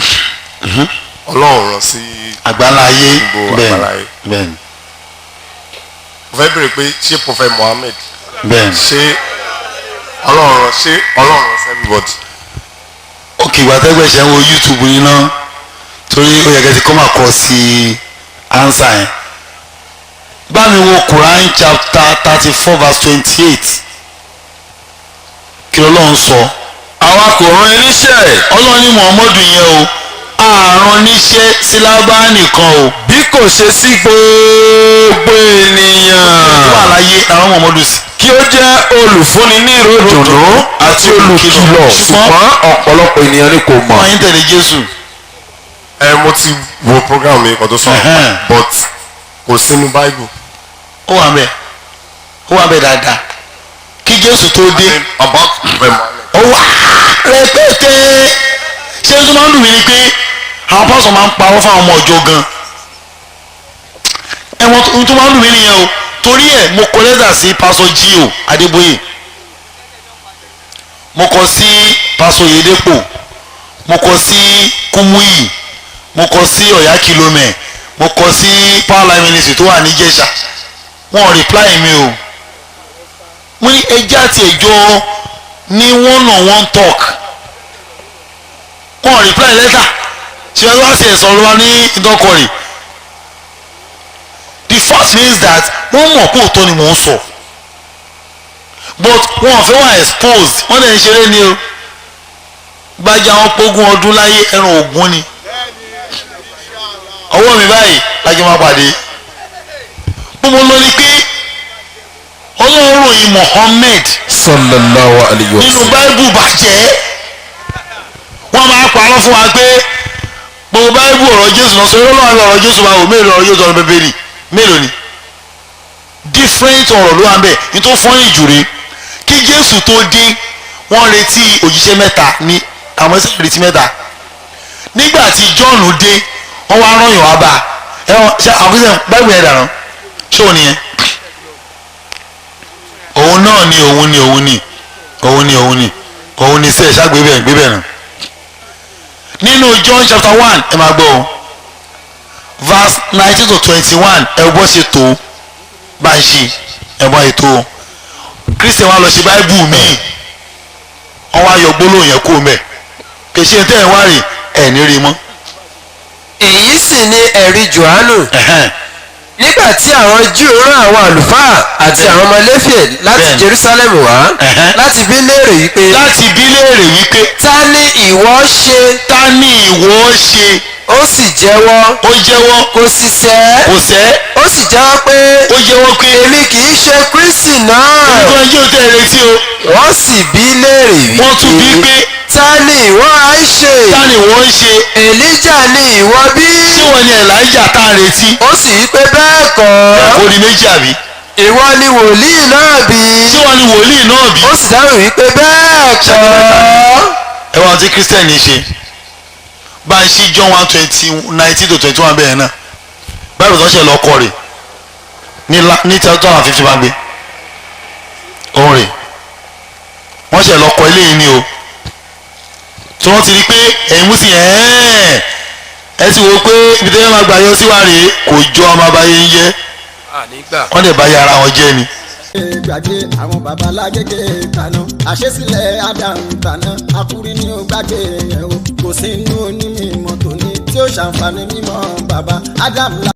Ọlọ́run rán sí àgbáláyé àgbáláyé. bẹ́ẹ̀ni. mo fẹ́ béèrè pé ṣé Prophet Muhammad bẹ́ẹ̀ni. ṣé Ọlọ́run rán sí everybody. ok ìgbà tẹ́gbẹ́ ṣe ń wo YouTube yín náà torí ó yẹ kẹ́ ti come across sí answer yẹn. bá mi wo Qur'an chapter 34 verse 28 kí Ọlọ́run sọ. àwa kò rán iníṣẹ́. Ọlọ́run ní Muhammadu yẹn o àrùn níṣẹ́ sílábà nìkan o. bí kò ṣe sí gbogbo ènìyàn. tó wà láyé àwọn Muhammadu sí. kí ó jẹ́ olùfúnni ní ìró ìdùnnú àti olùkìlọ̀ ṣùgbọ́n ọ̀pọ̀lọpọ̀ ènìyàn ni kò mọ̀. wọ́n yín tẹ̀lé Jésù. mo ti wo program mi kan tó sọ but kò sínú Bible. ó wà bẹ́ẹ̀ dáadáa kí Jésù tó dé. about Prophet Muhammad. ó wà rẹpẹtẹ ṣé tó máa ń dùn mí ni pé àwọn pásọ máa ń parọ́ fáwọn ọmọ ọjọ́ gan ẹ̀wọ̀n tó máa ń dùn mí nìyẹn o torí ẹ̀ mo kọ lẹ́tà sí pásọ Gio Adébóyè mo kọ sí pásọ Yèdèpò mo kọ sí Kúmúyì mo kọ sí Ọ̀yá Kìlómẹ̀ mo kọ sí Power Line Ministry tó wà ní Ìjẹ̀ṣà wọn reply mi o mo ní ẹjẹ́ àti ẹjọ́ ní one-on-one talk wọn reply letter ṣe wá sí ẹ̀sọ́ lọ́wọ́ ní ìdọ́kọ̀rì the first means that wọ́n mọ̀ pé òótọ́ ni mò ń sọ but wọn ò fẹ́ wà exposed wọ́n dẹ̀ ń ṣeré ni o gbájà wọn pógún ọdún láyé ẹran ògún ni ọwọ́ mi báyìí lájọ máa pàdé gbogbo lọ ni pé Ọlọ́run ròyìn Muhammad sallallahu alayhi wa nínú sallam. báíbù bàjẹ́ wọ́n máa parọ́ fún wa pé gbogbo báíbù ọ̀rọ̀ Jésù lọ sọ Ọlọ́run àbí ọ̀rọ̀ Jésù máa wò mélòó ọ̀rọ̀ Jésù ọ̀rọ̀ Bíbélì mélòó ni different ọ̀rọ̀ ló wà ń bẹ̀ ní tó fọ́nrìn jù rí kí Jésù tó dé wọ́n retí òjíṣẹ́ mẹ́ta ní àwọn ẹsẹ̀ retí mẹ́ta nígbà tí John dé wọ́n wá rán yàn wá bá ẹ̀wọ̀n ṣe àwọn ẹsẹ̀ báíbù yẹn dànù ṣé òun nìyẹn òun náà ni òun ni sẹ́ẹ̀ ṣá gbé bẹ́ẹ̀ nù nínú John chapter 1 ẹ máa gbọ́ o verse 19 to 21 ẹ bọ́ ṣe tó bá ń ṣe ẹ bọ́ ètò Christian wa lọ ṣe báíbù míì wọ́n wá yọ gbólóhùn yẹn kó mẹ́ kèsì tẹ́ ẹ̀ wá rè ẹ̀ ní rí mọ́. èyí sì ni ẹ̀rí Jòhánù nígbà tí àwọn Júù rán àwọn àlùfáà àti àwọn ọmọ Léfì láti Jerusalem wá láti bí léèrè wípé ta ni ìwọ ṣe ó sì jẹ́wọ́ kò sì sẹ́ ó sì jẹ́wọ́ pé èmi kì í ṣe Kristi náà wọ́n sì bí léèrè wípé ta ni ìwọ ṣe Èlíjà ni ìwọ bí ó sì wí pé bẹ́ẹ̀ kọ́ ìwọ ni wòlíì náà bí ó sì dáhùn wípé bẹ́ẹ̀ kọ́. ẹ wá tí Christian ní ṣe bá ń ṣí John 1:19-21 bẹ́ẹ̀ náà báyìí tó ń ṣe lọ́kọ rẹ̀ ní 2050 máa gbé òun rè wọ́n ṣe lọ́kọ eléyìí ni o tí wọ́n ti rí pé ẹ̀yin mú sí ẹ ti wo pé ibi tẹ́lẹ̀ máa gbà yọ sí wa rèé kò jọ ọmọ abáyé ń yẹ wọ́n lè bá yàrá wọn jẹ́ ni. gbàgbé àwọn babalágége tàná àṣesílẹ̀ Ádámù tàná akúrí ní ó gbàgbé yẹn o kò sí inú onímọ̀ tòní tí ó ṣàǹfààní mímọ́ bàbá Ádámù.